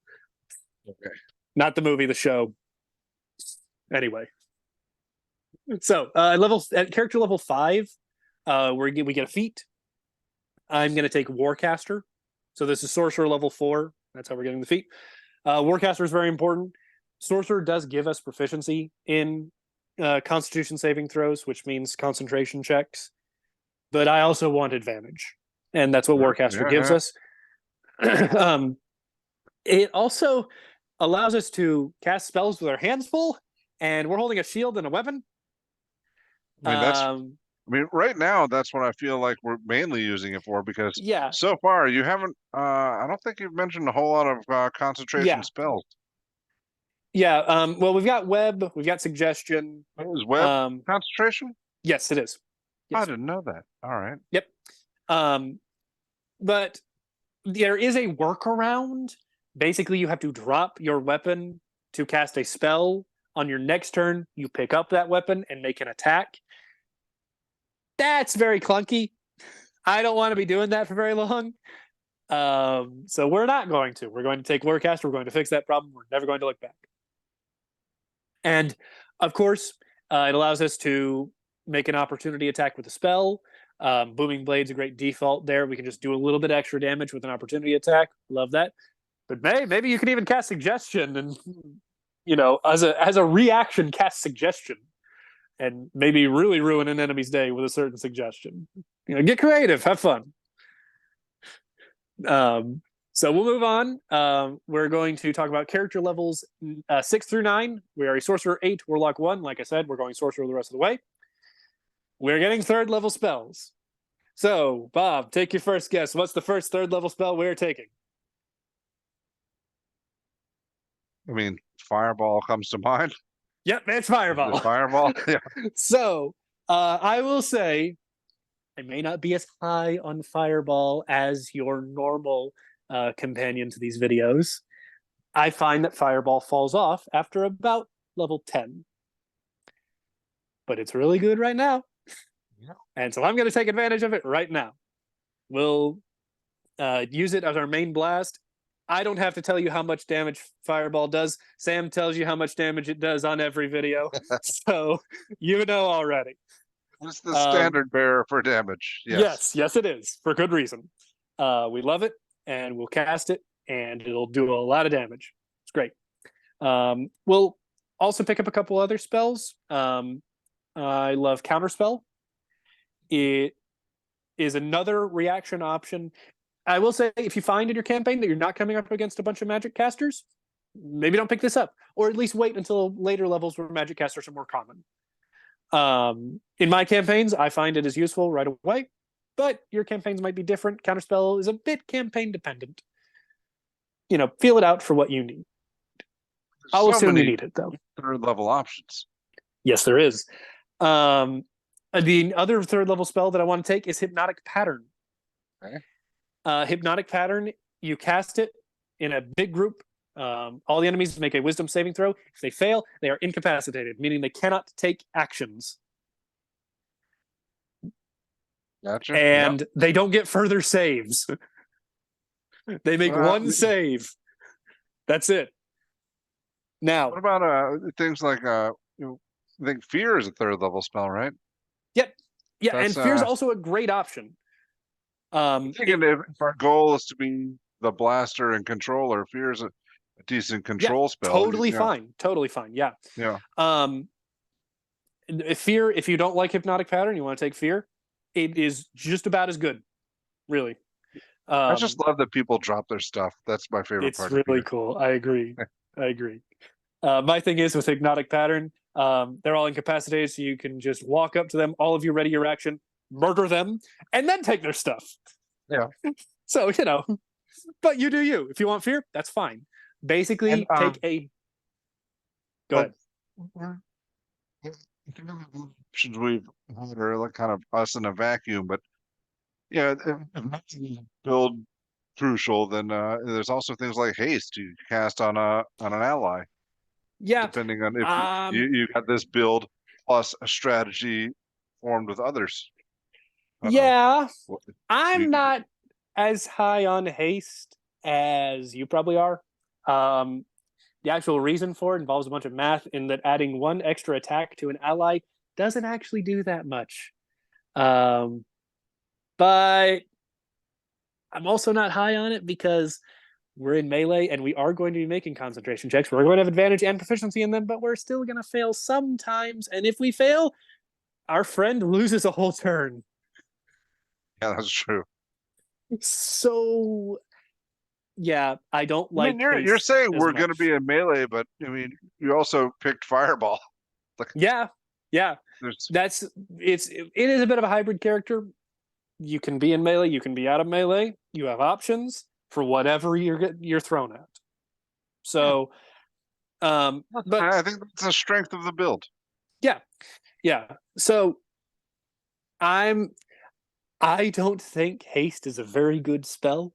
Okay. Not the movie, the show. Anyway. So at character level 5, we get a feat. I'm going to take Warcaster. So this is Sorcerer level 4. That's how we're getting the feat. Warcaster is very important. Sorcerer does give us proficiency in Constitution saving throws, which means concentration checks. But I also want advantage, and that's what Warcaster gives us. It also allows us to cast spells with our hands full, and we're holding a shield and a weapon. I mean, right now, that's what I feel like we're mainly using it for, because so far you haven't, I don't think you've mentioned a whole lot of concentration spells. Yeah, well, we've got web, we've got suggestion. Is web concentration? Yes, it is. Yes. I didn't know that. All right. Yep. But there is a workaround. Basically, you have to drop your weapon to cast a spell. On your next turn, you pick up that weapon and make an attack. That's very clunky. I don't want to be doing that for very long. So we're not going to. We're going to take Warcaster. We're going to fix that problem. We're never going to look back. And, of course, it allows us to make an opportunity attack with a spell. Booming Blade's a great default there. We can just do a little bit extra damage with an opportunity attack. Love that. But maybe you can even cast Suggestion and, as a reaction, cast Suggestion. And maybe really ruin an enemy's day with a certain suggestion. Get creative, have fun. So we'll move on. We're going to talk about character levels 6 through 9. We are a Sorcerer 8, Warlock 1. Like I said, we're going Sorcerer the rest of the way. We're getting 3rd level spells. So, Bob, take your first guess. What's the first 3rd level spell we're taking? I mean, Fireball comes to mind. Yep, it's Fireball. Fireball, yeah. So, I will say, I may not be as high on Fireball as your normal companion to these videos. I find that Fireball falls off after about level 10. But it's really good right now. Yeah. And so I'm going to take advantage of it right now. We'll use it as our main blast. I don't have to tell you how much damage Fireball does. Sam tells you how much damage it does on every video. So you know already. It's the standard bearer for damage. Yes, it is. For good reason. We love it, and we'll cast it, and it'll do a lot of damage. It's great. We'll also pick up a couple other spells. I love Counterspell. It is another reaction option. I will say, if you find in your campaign that you're not coming up against a bunch of magic casters, maybe don't pick this up, or at least wait until later levels where magic casters are more common. In my campaigns, I find it is useful right away, but your campaigns might be different. Counterspell is a bit campaign dependent. Feel it out for what you need. I'll assume you need it, though. 3rd level options. Yes, there is. The other 3rd level spell that I want to take is Hypnotic Pattern. Okay. Hypnotic Pattern, you cast it in a big group. All the enemies make a wisdom saving throw. If they fail, they are incapacitated, meaning they cannot take actions. Gotcha. And they don't get further saves. They make one save. That's it. Now, what about things like I think Fear is a 3rd level spell, right? Yep. Yeah, and Fear is also a great option. If our goal is to be the blaster and controller, Fear is a decent control spell. Totally fine. Yeah. Fear, if you don't like Hypnotic Pattern, you want to take Fear, it is just about as good, really. I just love that people drop their stuff. That's my favorite part. It's really cool. I agree. My thing is with Hypnotic Pattern, they're all incapacitated, so you can just walk up to them, all of you ready your action, murder them, and then take their stuff. Yeah. So, but you do you. If you want Fear, that's fine. Basically, take a Go But ahead. we're- options we've had are like kind of us in a vacuum. But yeah, if nothing build crucial, then there's also things like haste you cast on an ally, Yeah. depending on if Um, you got this build plus a strategy formed with others. Uh-oh. yeah. What- I'm You, not as high on haste as you probably are. Um, the actual reason for it involves a bunch of math in that adding one extra attack to an ally doesn't actually do that much. Um, but I'm also not high on it because we're in melee and we are going to be making concentration checks. We're going to have advantage and proficiency in them, but we're still going to fail sometimes. And if we fail, our friend loses a whole turn. yeah, that's true. So, yeah, I don't I mean, like you're haste saying as we're going to much. be in melee, but I mean, you also picked fireball. Like, Yeah, yeah, there's that's it is a bit of a hybrid character. You can be in melee, you can be out of melee. You have options for whatever you're thrown at. yeah, So, but I think that's the strength of the build. yeah, yeah. So I'm I don't think haste is a very good spell.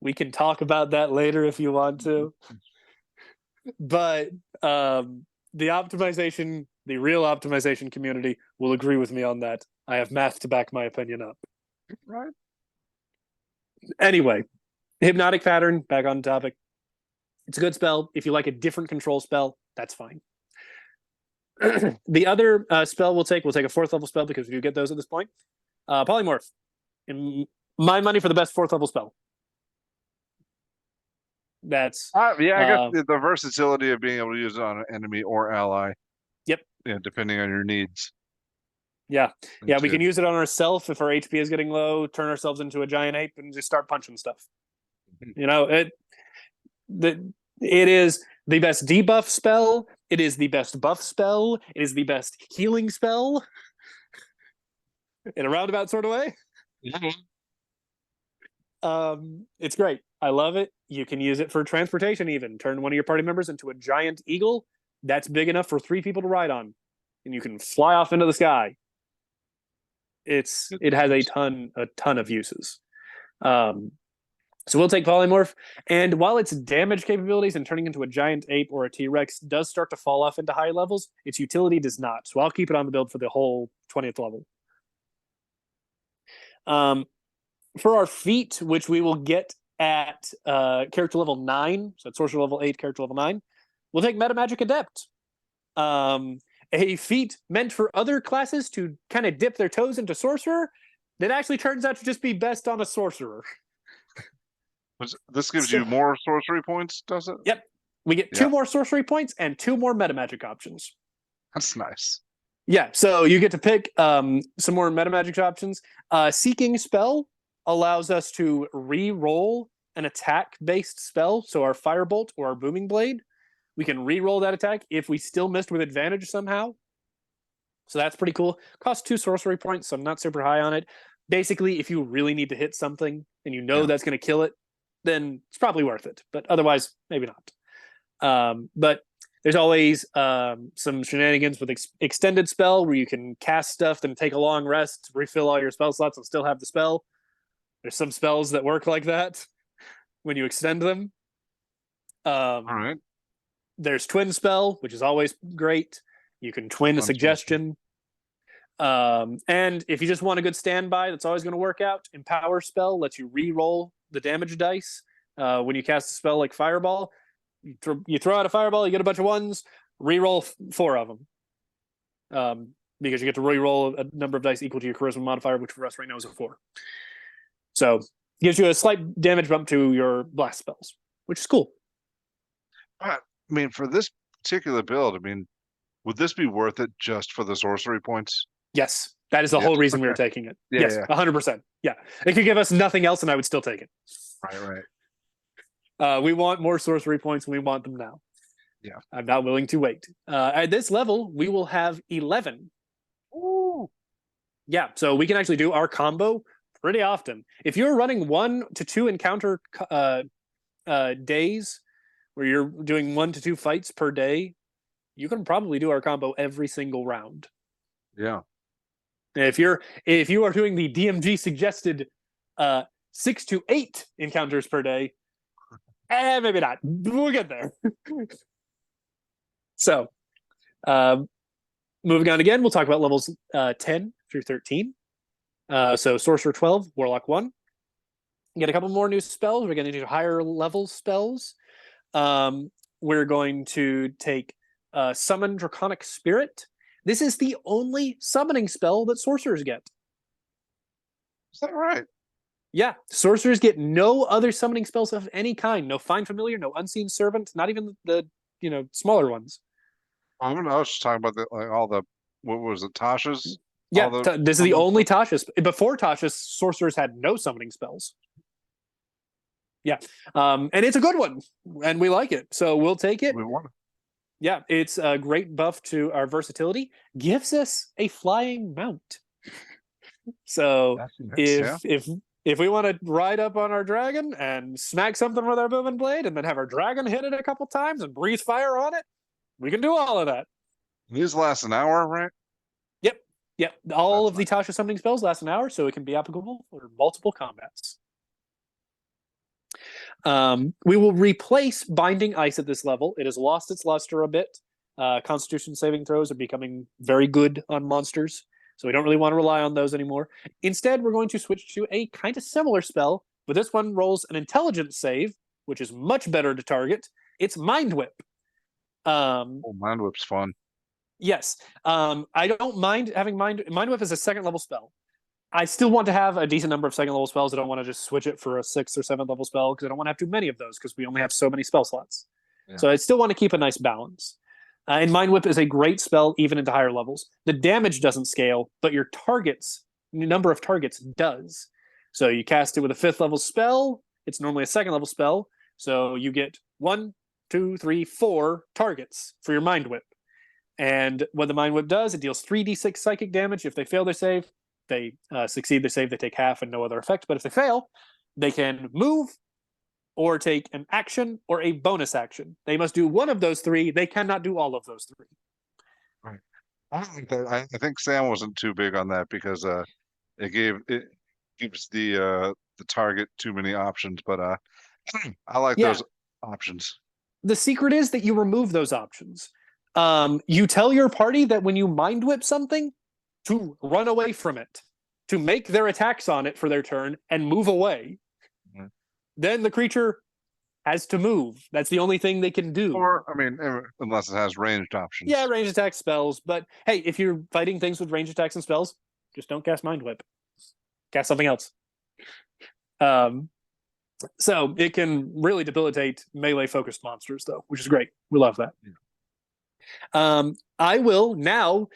We can talk about that later if you want to. But the real optimization community will agree with me on that. I have math to back my opinion up. Right. Anyway, hypnotic pattern, back on topic. It's a good spell. If you like a different control spell, that's fine. The other spell we'll take a fourth level spell because we do get those at this point. Polymorph. In my money for the best fourth level spell. That's Yeah, I guess uh, the versatility of being able to use it on an enemy or ally, yep. yeah, depending on your needs. Yeah. Yeah, That's we can good. use it on ourselves if our HP is getting low, turn ourselves into a giant ape and just start punching stuff. You know, it is the best debuff spell, it is the best buff spell, it is the best healing spell in a roundabout sort of way. Yeah. It's great. I love it. You can use it for transportation even. Turn one of your party members into a giant eagle that's big enough for 3 people to ride on. And you can fly off into the sky. It has a ton of uses. Um, so we'll take polymorph, and while its damage capabilities and turning into a giant ape or a T-Rex does start to fall off into high levels, its utility does not. So I'll keep it on the build for the whole 20th level. For our feat, which we will get at character level 9, so at sorcerer level 8, character level 9, we'll take Meta Magic Adept. A feat meant for other classes to kind of dip their toes into sorcerer that actually turns out to just be best on a sorcerer. This gives So, you more sorcery points, does it? yep, we get Yeah, 2 more sorcery points and 2 more meta magic options. that's nice. Yeah, so you get to pick some more meta magic options. Seeking spell allows us to re-roll an attack-based spell, so our firebolt or our booming blade. We can re-roll that attack if we still missed with advantage somehow. So that's pretty cool. Costs 2 sorcery points, so I'm not super high on it. Basically, if you really need to hit something and you know Yeah. that's going to kill it, then it's probably worth it. But otherwise, maybe not. But there's always some shenanigans with extended spell where you can cast stuff, then take a long rest, refill all your spell slots, and still have the spell. There's some spells that work like that when you extend them. All right. There's twin spell, which is always great. You can twin a Fun spell. suggestion. And if you just want a good standby, that's always going to work out. Empower spell lets you re-roll the damage dice when you cast a spell like Fireball. You throw out a Fireball, you get a bunch of ones, re-roll 4 of them. Because you get to re-roll a number of dice equal to your Charisma modifier, which for us right now is a 4. So gives you a slight damage bump to your blast spells, which is cool. But, I mean, for this particular build, I mean, would this be worth it just for the sorcery points? Yes, that is the Yes. whole reason we were Okay. taking it. Yeah, Yes, yeah. 100%. Yeah, it could give us nothing else, and I would still take it. Right. We want more sorcery points, and we want them now. Yeah. I'm not willing to wait. At this level, we will have 11. Ooh. Yeah, so we can actually do our combo pretty often. If you're running 1 to 2 encounter days, where you're doing 1 to 2 fights per day you can probably do our combo every single round. Yeah. If you are doing the DMG suggested 6 to 8 encounters per day, maybe not. We'll get there. So, moving on again, we'll talk about levels 10 through 13. So Sorcerer 12, Warlock 1. Get a couple more new spells. We're getting into higher level spells. We're going to take Summon Draconic Spirit. This is the only summoning spell that sorcerers get. Is that right? Yeah, sorcerers get no other summoning spells of any kind. No Find Familiar, no Unseen Servant, not even the smaller ones. I don't know. I was just talking about all the what was it, Tasha's? Yeah, All this is the only Tasha's. Before Tasha's, sorcerers had no summoning spells. Yeah, and it's a good one, and we like it, so we'll take it. We want it. Yeah, it's a great buff to our versatility. Gives us a flying mount. So if we want to ride up on our dragon and smack something with our booming blade, and then have our dragon hit it a couple times and breathe fire on it, we can do all of that. These last an hour, right? Yep. All of the Tasha summoning spells last an hour, so it can be applicable for multiple combats. We will replace Binding Ice at this level. It has lost its luster a bit. Constitution saving throws are becoming very good on monsters, so we don't really want to rely on those anymore. Instead, we're going to switch to a kind of similar spell, but this one rolls an intelligence save, which is much better to target. It's Mind Whip. Mind Whip's fun. Yes. I don't mind having Mind Whip as a second level spell. I still want to have a decent number of second level spells. I don't want to just switch it for a 6th or 7th level spell because I don't want to have too many of those because we only have so many spell slots. Yeah. So I still want to keep a nice balance. And Mind Whip is a great spell even into higher levels. The damage doesn't scale, but your number of targets does. So you cast it with a 5th level spell. It's normally a 2nd level spell. So you get 1, 2, 3, 4 targets for your Mind Whip. And what the Mind Whip does, it deals 3d6 psychic damage. If they fail their save, they succeed their save, they take half and no other effect. But if they fail, they can move or take an action or a bonus action. They must do one of those 3. They cannot do all of those 3. Right. I think Sam wasn't too big on that because it gives the target too many options. But I like those options. The secret is that you remove those options. You tell your party that when you Mind Whip something, to run away from it, to make their attacks on it for their turn and move away. Mm-hmm. Then the creature has to move. That's the only thing they can do. Or, unless it has ranged options. Yeah, ranged attack spells. But hey, if you're fighting things with ranged attacks and spells, just don't cast Mind Whip. Cast something else. So it can really debilitate melee-focused monsters, though, which is great. We love that. Yeah. I will now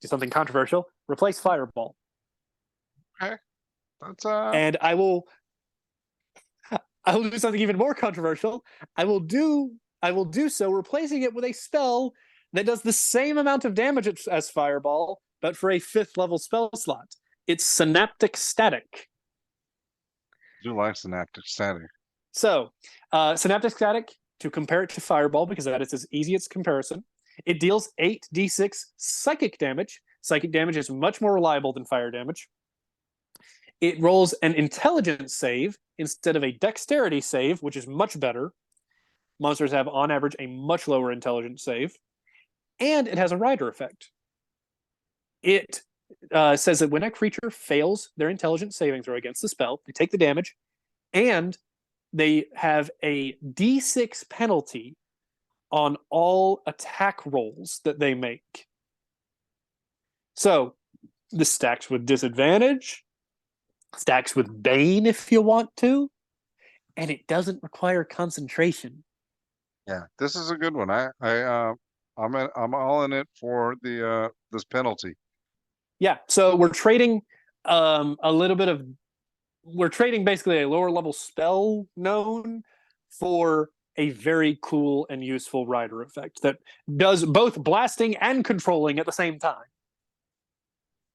do something controversial. Replace Fireball. Okay. That's And I will do something even more controversial. I will do so, replacing it with a spell that does the same amount of damage as Fireball, but for a 5th level spell slot. It's Synaptic Static. I do like Synaptic Static. So, Synaptic Static, to compare it to Fireball, because that is as easy as comparison, it deals 8d6 psychic damage. Psychic damage is much more reliable than fire damage. It rolls an intelligence save instead of a dexterity save, which is much better. Monsters have, on average, a much lower intelligence save. And it has a rider effect. It says that when a creature fails their intelligence saving throw against the spell, they take the damage, and they have a d6 penalty on all attack rolls that they make. So this stacks with disadvantage, stacks with Bane if you want to, and it doesn't require concentration. Yeah, this is a good one. I'm all in it for the this penalty. Yeah, so we're trading we're trading basically a lower level spell known for a very cool and useful rider effect that does both blasting and controlling at the same time.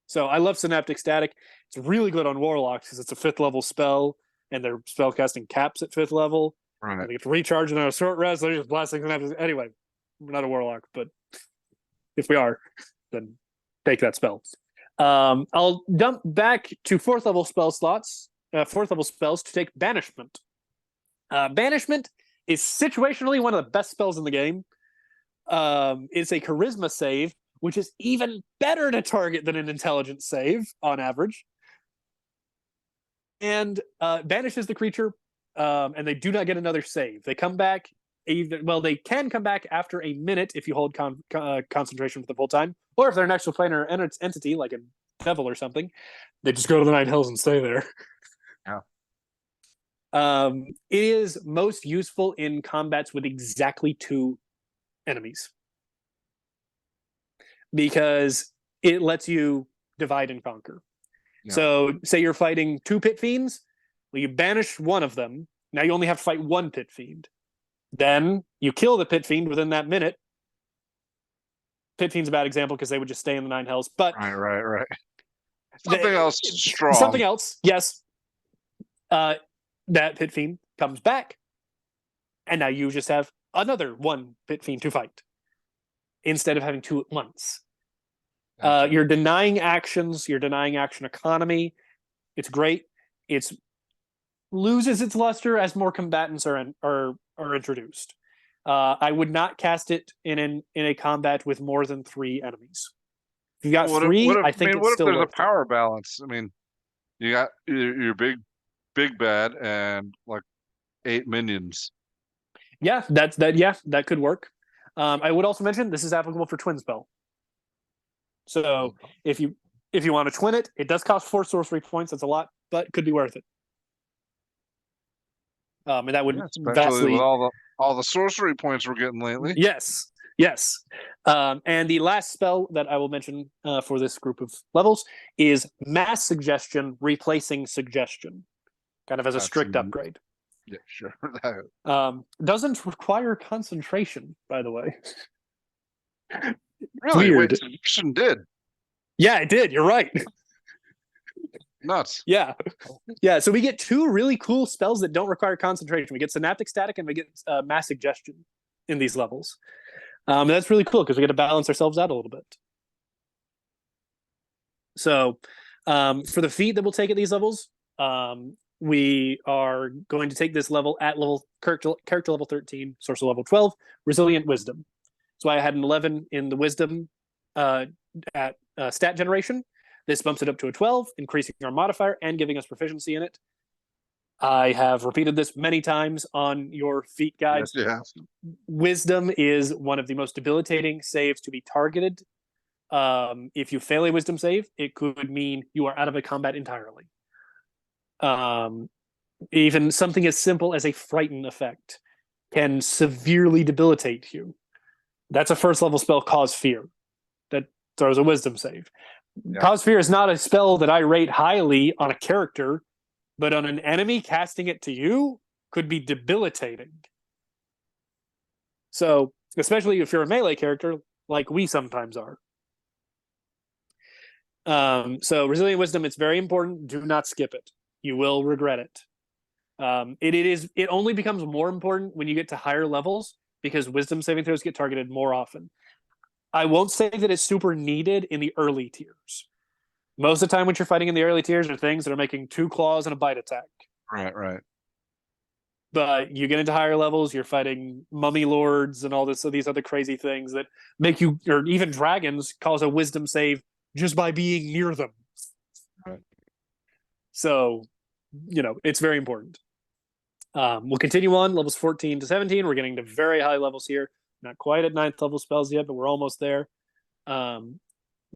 So I love Synaptic Static. It's really good on Warlocks because it's a 5th level spell and their spell casting caps at 5th level. Right. They get to recharge and on a short rest, they're just blasting Synaptic. Anyway, we're not a Warlock, but If we are, then take that spell. I'll dump back to fourth level spell slots, fourth level spells to take Banishment. Banishment is situationally one of the best spells in the game. It's a charisma save, which is even better to target than an intelligence save on average. And banishes the creature, and they do not get another save. They come back they can come back after a minute if you hold concentration for the full time, or if they're an extra planar entity like a devil or something, they just go to the Nine Hells and stay there. Yeah. It is most useful in combats with exactly 2 enemies because it lets you divide and conquer. Yeah. So say you're fighting 2 pit fiends, well, you banish one of them. Now you only have to fight 1 pit fiend. Then you kill the pit fiend within that minute. Pit fiend's a bad example because they would just stay in the Nine Hells. But right. Something else strong. Something else, yes. That pit fiend comes back, and now you just have another 1 pit fiend to fight instead of having 2 at once. Gotcha. You're denying actions. You're denying action economy. It's great. It loses its luster as more combatants are introduced. I would not cast it in a combat with more than 3 enemies. If you got 3, I think it's still there's worth a power balance? I mean, you got your big bad and like 8 minions. Yeah, that could work. I would also mention this is applicable for twin spell. So if you want to twin it, it does cost 4 sorcery points. That's a lot, but could be worth it. And that would especially with all the sorcery points we're getting lately. Yes. And the last spell that I will mention for this group of levels is Mass Suggestion, replacing Suggestion, kind of as a strict upgrade. Yeah, sure. Doesn't require concentration, by the way. Really? Weird. Wait, Suggestion did. Yeah, it did. You're right. Nuts. Yeah. So we get 2 really cool spells that don't require concentration. We get Synaptic Static and we get Mass Suggestion in these levels. That's really cool because we get to balance ourselves out a little bit. So for the feat that we'll take at these levels, we are going to take this level at character level 13, sorcerer level 12, Resilient Wisdom. So I had an 11 in the Wisdom at stat generation. This bumps it up to a 12, increasing our modifier and giving us proficiency in it. I have repeated this many times on your feat guides. Yes. Wisdom is one of the most debilitating saves to be targeted. If you fail a Wisdom save, it could mean you are out of a combat entirely. Even something as simple as a Frighten effect can severely debilitate you. That's a first level spell, Cause Fear, that throws a Wisdom save. Yeah. Cause Fear is not a spell that I rate highly on a character, but on an enemy, casting it to you could be debilitating. So, especially if you're a melee character, like we sometimes are. So, Resilient Wisdom, it's very important. Do not skip it. You will regret it. It only becomes more important when you get to higher levels because Wisdom saving throws get targeted more often. I won't say that it's super needed in the early tiers. Most of the time when you're fighting in the early tiers are things that are making 2 claws and a bite attack. Right. But you get into higher levels, you're fighting mummy lords and all these other crazy things that make you, or even dragons, cause a Wisdom save just by being near them. Right. So, it's very important. We'll continue on levels 14 to 17. We're getting to very high levels here. Not quite at 9th level spells yet, but we're almost there. The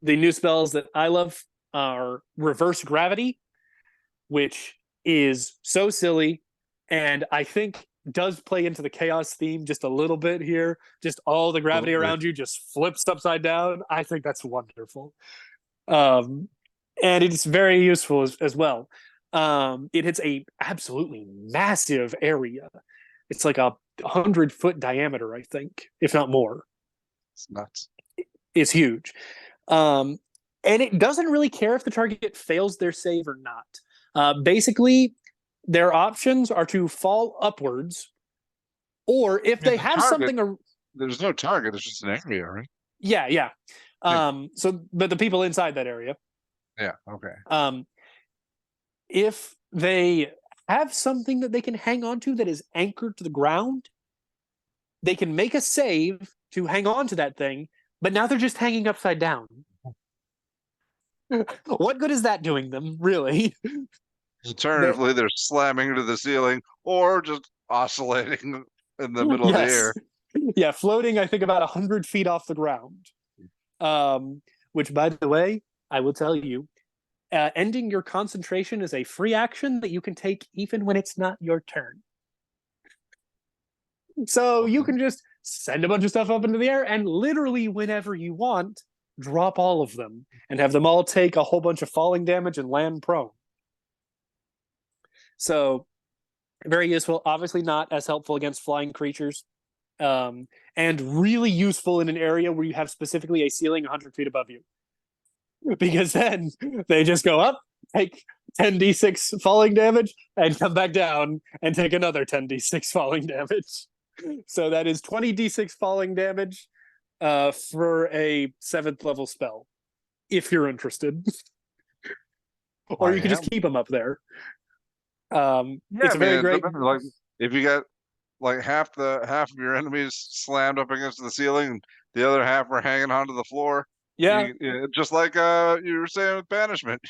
new spells that I love are Reverse Gravity, which is so silly, and I think does play into the chaos theme just a little bit here. Just all the gravity around you just flips upside down. I think that's wonderful. And it's very useful as well. It hits a absolutely massive area. It's like a 100-foot diameter, I think, if not more. It's nuts. It's huge. And it doesn't really care if the target fails their save or not. Basically, their options are to fall upwards, or if they have something. There's no target, it's just an area, right? Yeah. Yeah. So, but the people inside that area, Yeah. Okay. if they have something that they can hang on to that is anchored to the ground, they can make a save to hang on to that thing, but now they're just hanging upside down. What good is that doing them, really? Alternatively, they're slamming into the ceiling or just oscillating in the middle of the Yes. air. Yeah, floating, I think, about 100 feet off the ground. Which, by the way, I will tell you, ending your concentration is a free action that you can take even when it's not your turn. So you Okay. can just send a bunch of stuff up into the air and literally whenever you want, drop all of them and have them all take a whole bunch of falling damage and land prone. So very useful. Obviously not as helpful against flying creatures. And really useful in an area where you have specifically a ceiling 100 feet above you. Because then they just go up, take 10d6 falling damage, and come back down and take another 10d6 falling damage. So that is 20d6 falling damage for a 7th level spell, if you're interested. Or I you can just am. keep them up there. Yeah, It's I a mean, very it great. depends. Like, if you got like half of your enemies slammed up against the ceiling, the other half are hanging onto the floor. Yeah, Just like you were saying with banishment,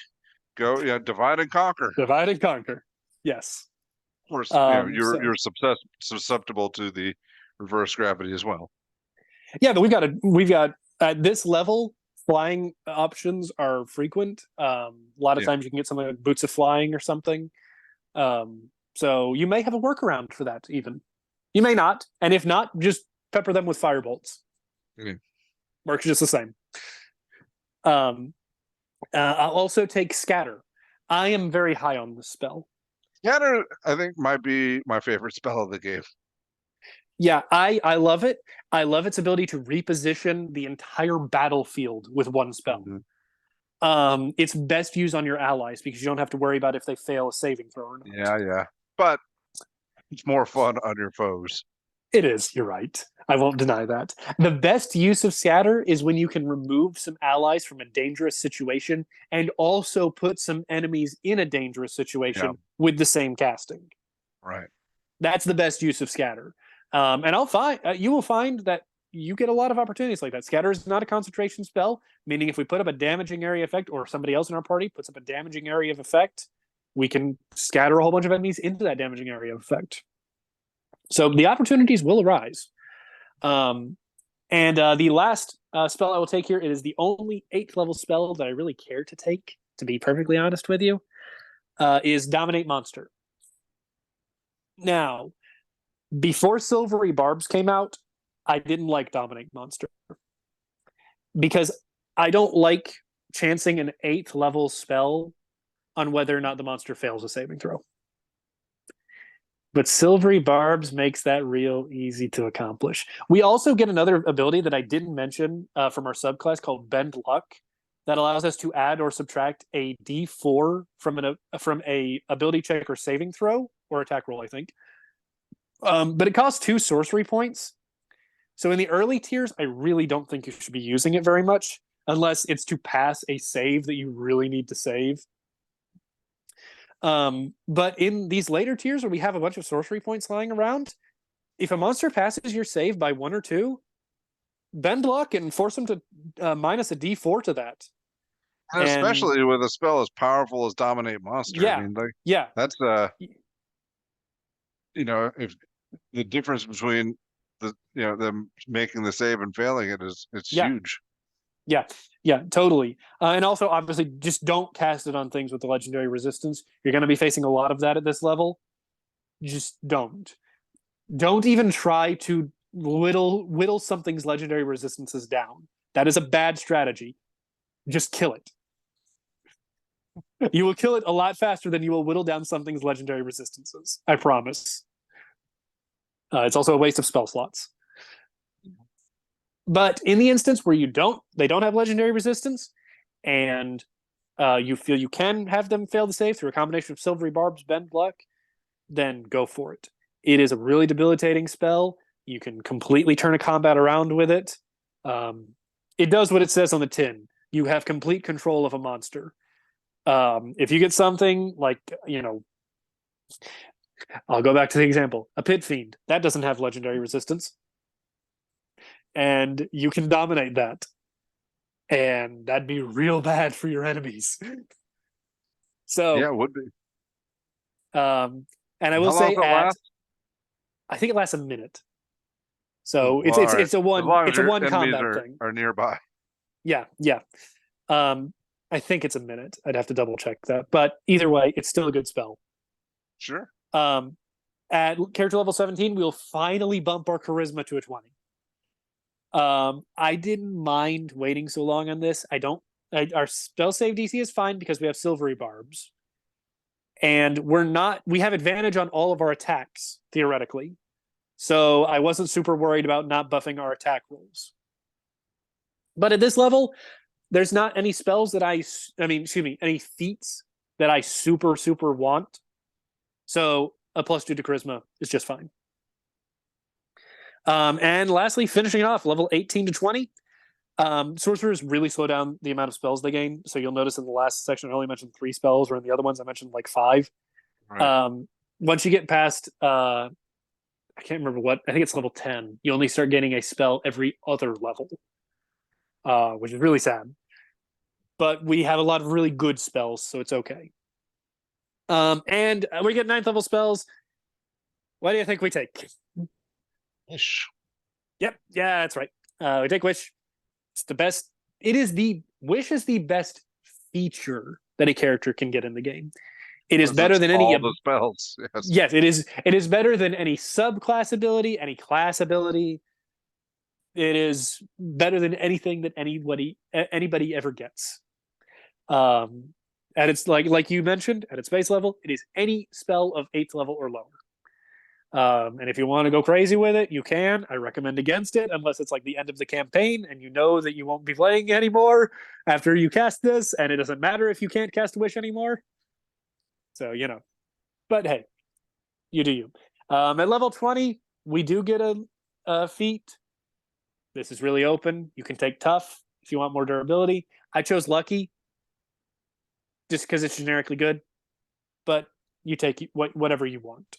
go divide and conquer. divide and conquer. Yes. Of course, So you're susceptible to the reverse gravity as well. yeah, but we've got at this level flying options are frequent. A lot of Yeah. times you can get something like boots of flying or something. So you may have a workaround for that. Even you may not, and if not, just pepper them with firebolts. Yeah. Works just the same. I'll also take scatter. I am very high on this spell. Scatter, I think, might be my favorite spell of the game. Yeah, I love it. I love its ability to reposition the entire battlefield with one spell. Mhm. It's best used on your allies because you don't have to worry about if they fail a saving throw or not. Yeah. But it's more fun on your foes. It is, you're right. I won't deny that. The best use of scatter is when you can remove some allies from a dangerous situation and also put some enemies in a dangerous Yeah. situation with the same casting. Right. That's the best use of scatter. And I'll find you will find that you get a lot of opportunities like that. Scatter is not a concentration spell, meaning if we put up a damaging area effect or somebody else in our party puts up a damaging area of effect, we can scatter a whole bunch of enemies into that damaging area of effect. So the opportunities will arise. And the last spell I will take here, it is the only 8th level spell that I really care to take, to be perfectly honest with you, is Dominate Monster. Now, before Silvery Barbs came out, I didn't like Dominate Monster because I don't like chancing an 8th level spell on whether or not the monster fails a saving throw. But Silvery Barbs makes that real easy to accomplish. We also get another ability that I didn't mention from our subclass called Bend Luck that allows us to add or subtract a D4 from a ability check or saving throw or attack roll, I think. But it costs 2 sorcery points. So in the early tiers, I really don't think you should be using it very much unless it's to pass a save that you really need to save. But in these later tiers where we have a bunch of sorcery points lying around, if a monster passes your save by 1 or 2, bend luck and force them to minus a D4 to that. And especially with a spell as powerful as Dominate Monster. Yeah, I mean, like, yeah, that's if the difference between them making the save and failing it's yeah, huge. yeah, totally. And also, obviously, just don't cast it on things with the legendary resistance. You're going to be facing a lot of that at this level. Just don't. Don't even try to whittle something's legendary resistances down. That is a bad strategy. Just kill it. You will kill it a lot faster than you will whittle down something's legendary resistances. I promise. It's also a waste of spell slots. But in the instance where they don't have legendary resistance, and you feel you can have them fail the save through a combination of Silvery Barbs, Bend Luck, then go for it. It is a really debilitating spell. You can completely turn a combat around with it. it does what it says on the tin. You have complete control of a monster. If you get something like, I'll go back to the example, a pit fiend that doesn't have legendary resistance, and you can dominate that, and that'd be real bad for your enemies. So, Yeah, it would be. and I And will how long say, does it last? I think it lasts a minute. Oh, So well, all right. As long as it's a your one enemies combat thing. are nearby. Yeah, yeah. Um, I think it's a minute. I'd have to double check that, but either way, it's still a good spell. Sure. Um, at character level 17, we'll finally bump our charisma to a 20. I didn't mind waiting so long on this. Our spell save DC is fine because we have silvery barbs. And we have advantage on all of our attacks, theoretically. So I wasn't super worried about not buffing our attack rolls. But at this level, there's not any spells that any feats that I super, super want. So a +2 to charisma is just fine. And lastly, finishing off, level 18 to 20. Sorcerers really slow down the amount of spells they gain. So you'll notice in the last section, I only mentioned 3 spells, or in the other ones, I mentioned like 5. Right. Once you get past, I can't remember what, I think it's level 10, you only start getting a spell every other level, which is really sad. But we have a lot of really good spells, so it's okay. And we get 9th level spells. What do you think we take? Ish. Yep, yeah, that's right. We take Wish. It's the best. Wish is the best feature that a character can get in the game. It is better than any all the spells. Yes. Yes, it is. It is better than any subclass ability, any class ability. It is better than anything that anybody ever gets. And it's like you mentioned, at its base level, it is any spell of 8th level or lower. And if you want to go crazy with it, you can. I recommend against it unless it's like the end of the campaign and you know that you won't be playing anymore after you cast this, and it doesn't matter if you can't cast Wish anymore. So, but hey, you do you. At level 20, we do get a feat. This is really open. You can take Tough if you want more durability. I chose Lucky just because it's generically good, but you take whatever you want.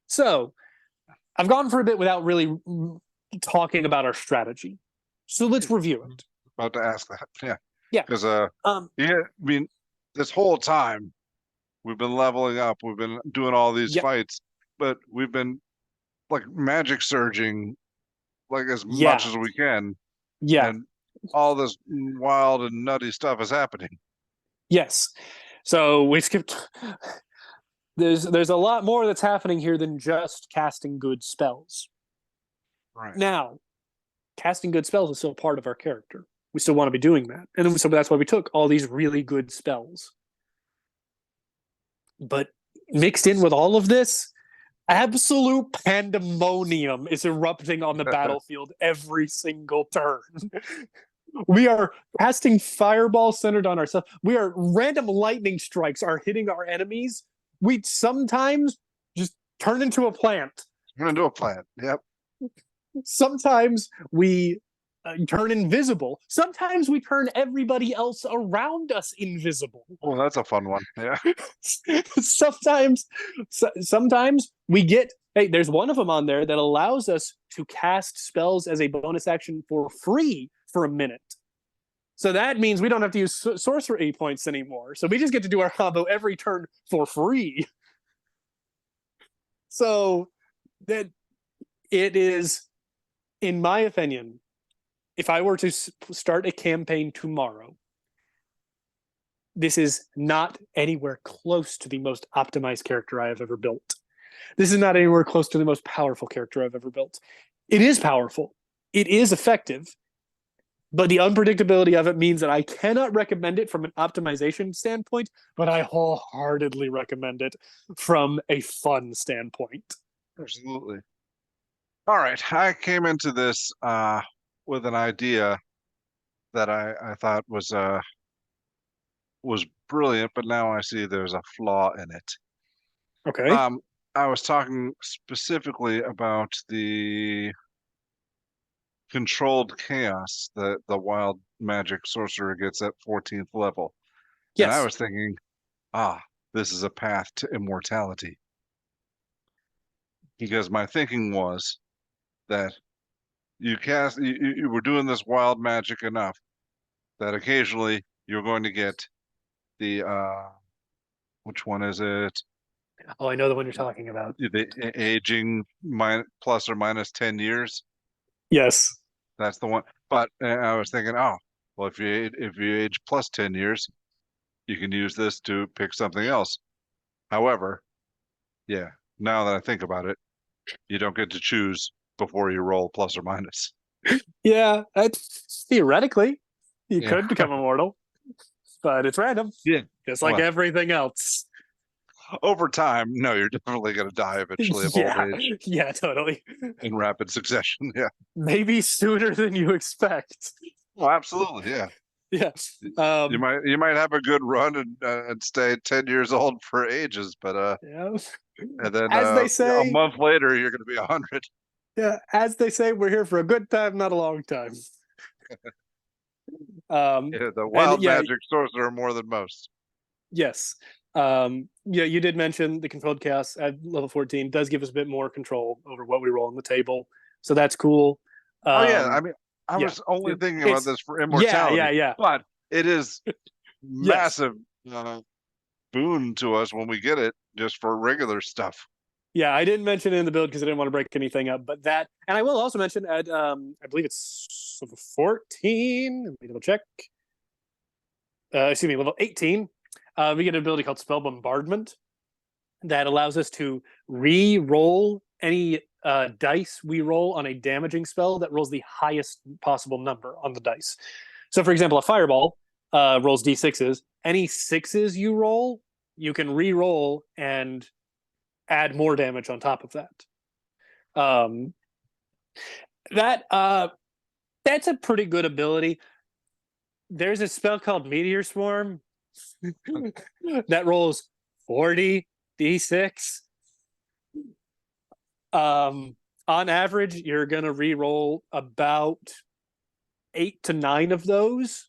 So I've gone for a bit without really talking about our strategy. So let's review it. About to ask that. Yeah. Yeah. Because I mean, this whole time we've been leveling up, we've been doing all these fights, but we've been like magic surging like as much as we can. Yeah. And all this wild and nutty stuff is happening. Yes. So we skipped there's a lot more that's happening here than just casting good spells. Right. Now, casting good spells is still part of our character. We still want to be doing that. And so that's why we took all these really good spells. But mixed in with all of this, absolute pandemonium is erupting on the battlefield every single turn. We are casting fireballs centered on ourselves. Random lightning strikes are hitting our enemies. We sometimes just turn into a plant. Turn into a plant. Yep. Sometimes we turn invisible. Sometimes we turn everybody else around us invisible. Oh, that's a fun one. Yeah. sometimes we get, hey, there's one of them on there that allows us to cast spells as a bonus action for free for a minute. So that means we don't have to use sorcery points anymore. So we just get to do our combo every turn for free. So that it is, in my opinion, if I were to start a campaign tomorrow, this is not anywhere close to the most optimized character I have ever built. This is not anywhere close to the most powerful character I've ever built. It is powerful. It is effective. But the unpredictability of it means that I cannot recommend it from an optimization standpoint, but I wholeheartedly recommend it from a fun standpoint. Absolutely. All right. I came into this with an idea that I thought was brilliant, but now I see there's a flaw in it. Okay. I was talking specifically about the controlled chaos that the Wild Magic Sorcerer gets at 14th level. And I Yes. was thinking, this is a path to immortality. Because my thinking was that you were doing this wild magic enough that occasionally you're going to get the which one is it? Oh, I know the one you're talking about. The aging plus or minus 10 years. Yes. That's the one. But I was thinking, oh, well, if you age plus 10 years, you can use this to pick something else. However, yeah, now that I think about it, you don't get to choose before you roll plus or minus. Yeah, theoretically, you Yeah. could become immortal, but it's random. Yeah. Just like Well, everything else. over time, no, you're definitely going to die eventually of old Yeah, age yeah, totally. in rapid succession. Yeah. Maybe sooner than you expect. Well, absolutely. Yeah. Yeah. You might have a good run and stay 10 years old for ages, but Yeah. and then As they a say, month later you're going to be 100. yeah, as they say, we're here for a good time, not a long time. Yeah, the And wild yeah, magic sorcerer more than most. yes. Yeah, you did mention the controlled chaos at level 14 does give us a bit more control over what we roll on the table. So that's cool. Oh yeah, I mean, I Yeah, was only thinking about it's this for yeah, immortality, yeah, yeah. but it is Yes. massive boon to us when we get it just for regular stuff. Yeah, I didn't mention it in the build because I didn't want to break anything up. But that, and I will also mention at I believe it's level 14. Let me double check. Excuse me, level 18. We get an ability called Spell Bombardment that allows us to re-roll any dice we roll on a damaging spell that rolls the highest possible number on the dice. So, for example, a fireball rolls d6s. Any sixes you roll, you can re-roll and add more damage on top of that. That's a pretty good ability. There's a spell called Meteor Swarm that rolls 40 d6. On average, you're gonna re-roll about 8 to 9 of those.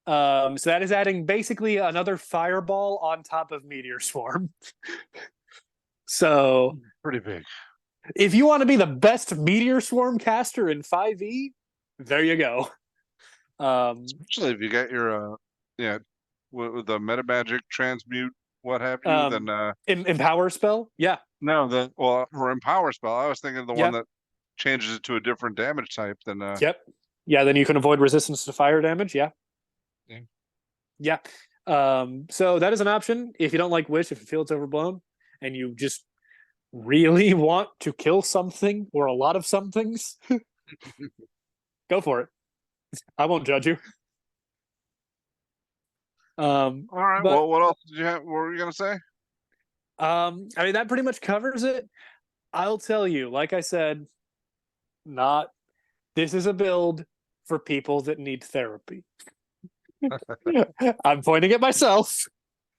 So that is adding basically another fireball on top of Meteor Swarm. So Pretty big. if you want to be the best Meteor Swarm caster in 5e, there you go. Especially if you got your yeah, with the meta magic transmute, what have you, then Empower spell, yeah, no, for empower spell, I was thinking of the one yep, that changes it to a different damage type than yep, yeah. Then you can avoid resistance to fire damage. Yeah, yeah. yeah. So that is an option if you don't like Wish, if you feel it's overblown, and you just really want to kill something or a lot of somethings. Go for it. I won't judge you. All right. But Well, what else did you have? What were you gonna say? I mean that pretty much covers it. I'll tell you, like I said, not this is a build for people that need therapy. I'm pointing at myself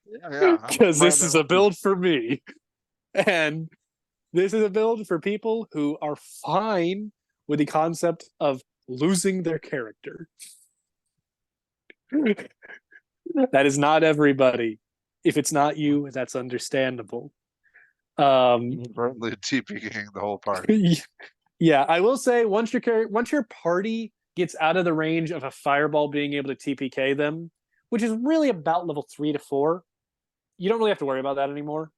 Yeah, because I'm right this there is a with you. build for me. And this is a build for people who are fine with the concept of losing their character. That is not everybody. If it's not you, that's understandable. Currently TPing the whole party. Yeah, I will say once your party gets out of the range of a fireball being able to TPK them, which is really about level 3 to 4, you don't really have to worry about that anymore.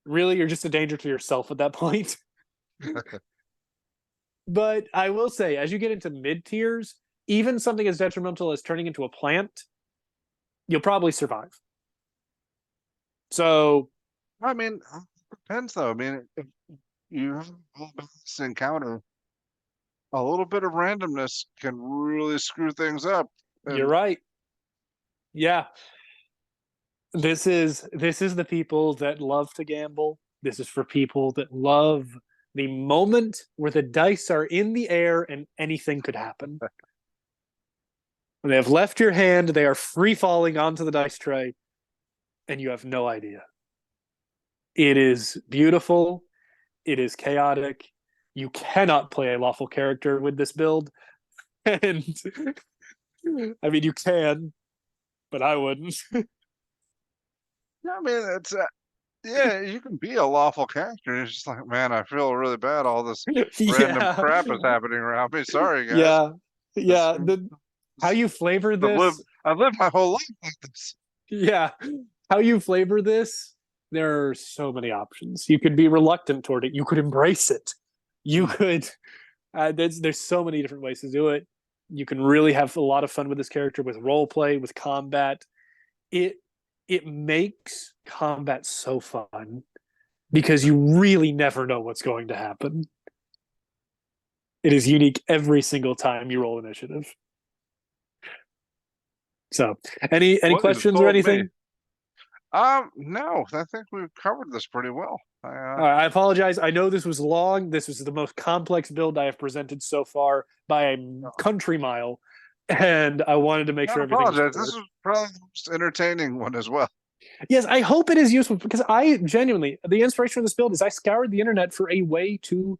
Really, you're just a danger to yourself at that point. But I will say, as you get into mid tiers, even something as detrimental as turning into a plant, you'll probably survive. So, I mean, it depends though. I mean, if you have this encounter, a little bit of randomness can really screw things up. you're And right. Yeah. This is the people that love to gamble. This is for people that love the moment where the dice are in the air and anything could happen. When they have left your hand, they are free falling onto the dice tray, and you have no idea. It is beautiful. It is chaotic. You cannot play a lawful character with this build. And I mean, you can, but I wouldn't. I mean, it's yeah, you can be a lawful character. It's just like, man, I feel really bad. All this random Yeah. crap is happening around me. Sorry, guys. Yeah. Yeah. This- How you flavor this? I've lived my whole life like this. Yeah. How you flavor this? There are so many options. You could be reluctant toward it. You could embrace it. You could. There's so many different ways to do it. You can really have a lot of fun with this character, with role play, with combat. It makes combat so fun because you really never know what's going to happen. It is unique every single time you roll initiative. So, any Well, you questions or sold anything? me. No, I think we've covered this pretty well. I apologize. I know this was long. This was the most complex build I have presented so far by a country mile, and I wanted to make sure everything was apologize. clear. This is probably the most entertaining one as well. Yes, I hope it is useful because I genuinely, the inspiration of this build is I scoured the internet for a way to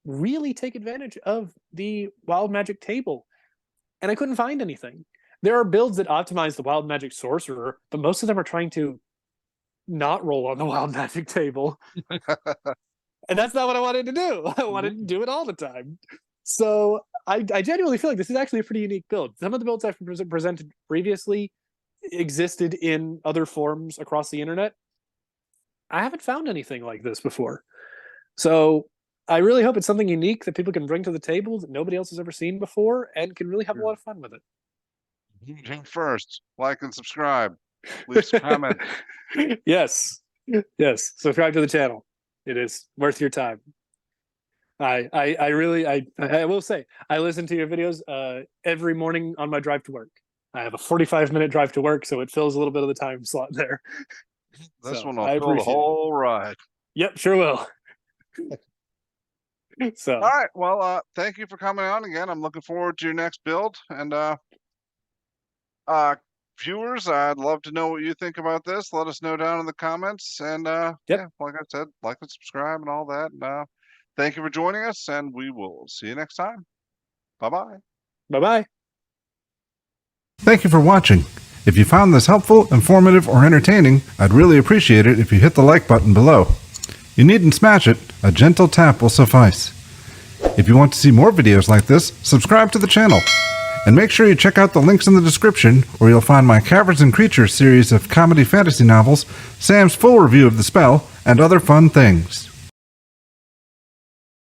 really take advantage of the Wild Magic table, and I couldn't find anything. There are builds that optimize the Wild Magic Sorcerer, but most of them are trying to not roll on the Wild Magic table. And that's not what I wanted to do. I wanted to do it all the time. So I genuinely feel like this is actually a pretty unique build. Some of the builds I've presented previously existed in other forms across the internet. I haven't found anything like this before. So I really hope it's something unique that people can bring to the table that nobody else has ever seen before and can really have a lot of fun with it. First, like and subscribe. Leave some comments. Yes. Yes. Subscribe to the channel. It is worth your time. I will say I listen to your videos every morning on my drive to work. I have a 45-minute drive to work, so it fills a little bit of the time slot there. This So, one will I fill the appreciate whole ride. Yep, sure will. So All right. Well, thank you for coming on again. I'm looking forward to your next build. And viewers, I'd love to know what you think about this. Let us know down in the comments. And yeah, like I said, like and subscribe and all that. And thank you for joining us, and we will see you next time. Bye-bye. bye-bye. Thank you for watching. If you found this helpful, informative, or entertaining, I'd really appreciate it if you hit the like button below. You needn't smash it, a gentle tap will suffice. If you want to see more videos like this, subscribe to the channel. And make sure you check out the links in the description, where you'll find my Caverns Creatures series of comedy fantasy novels, Sam's full review of the spell, and other fun things.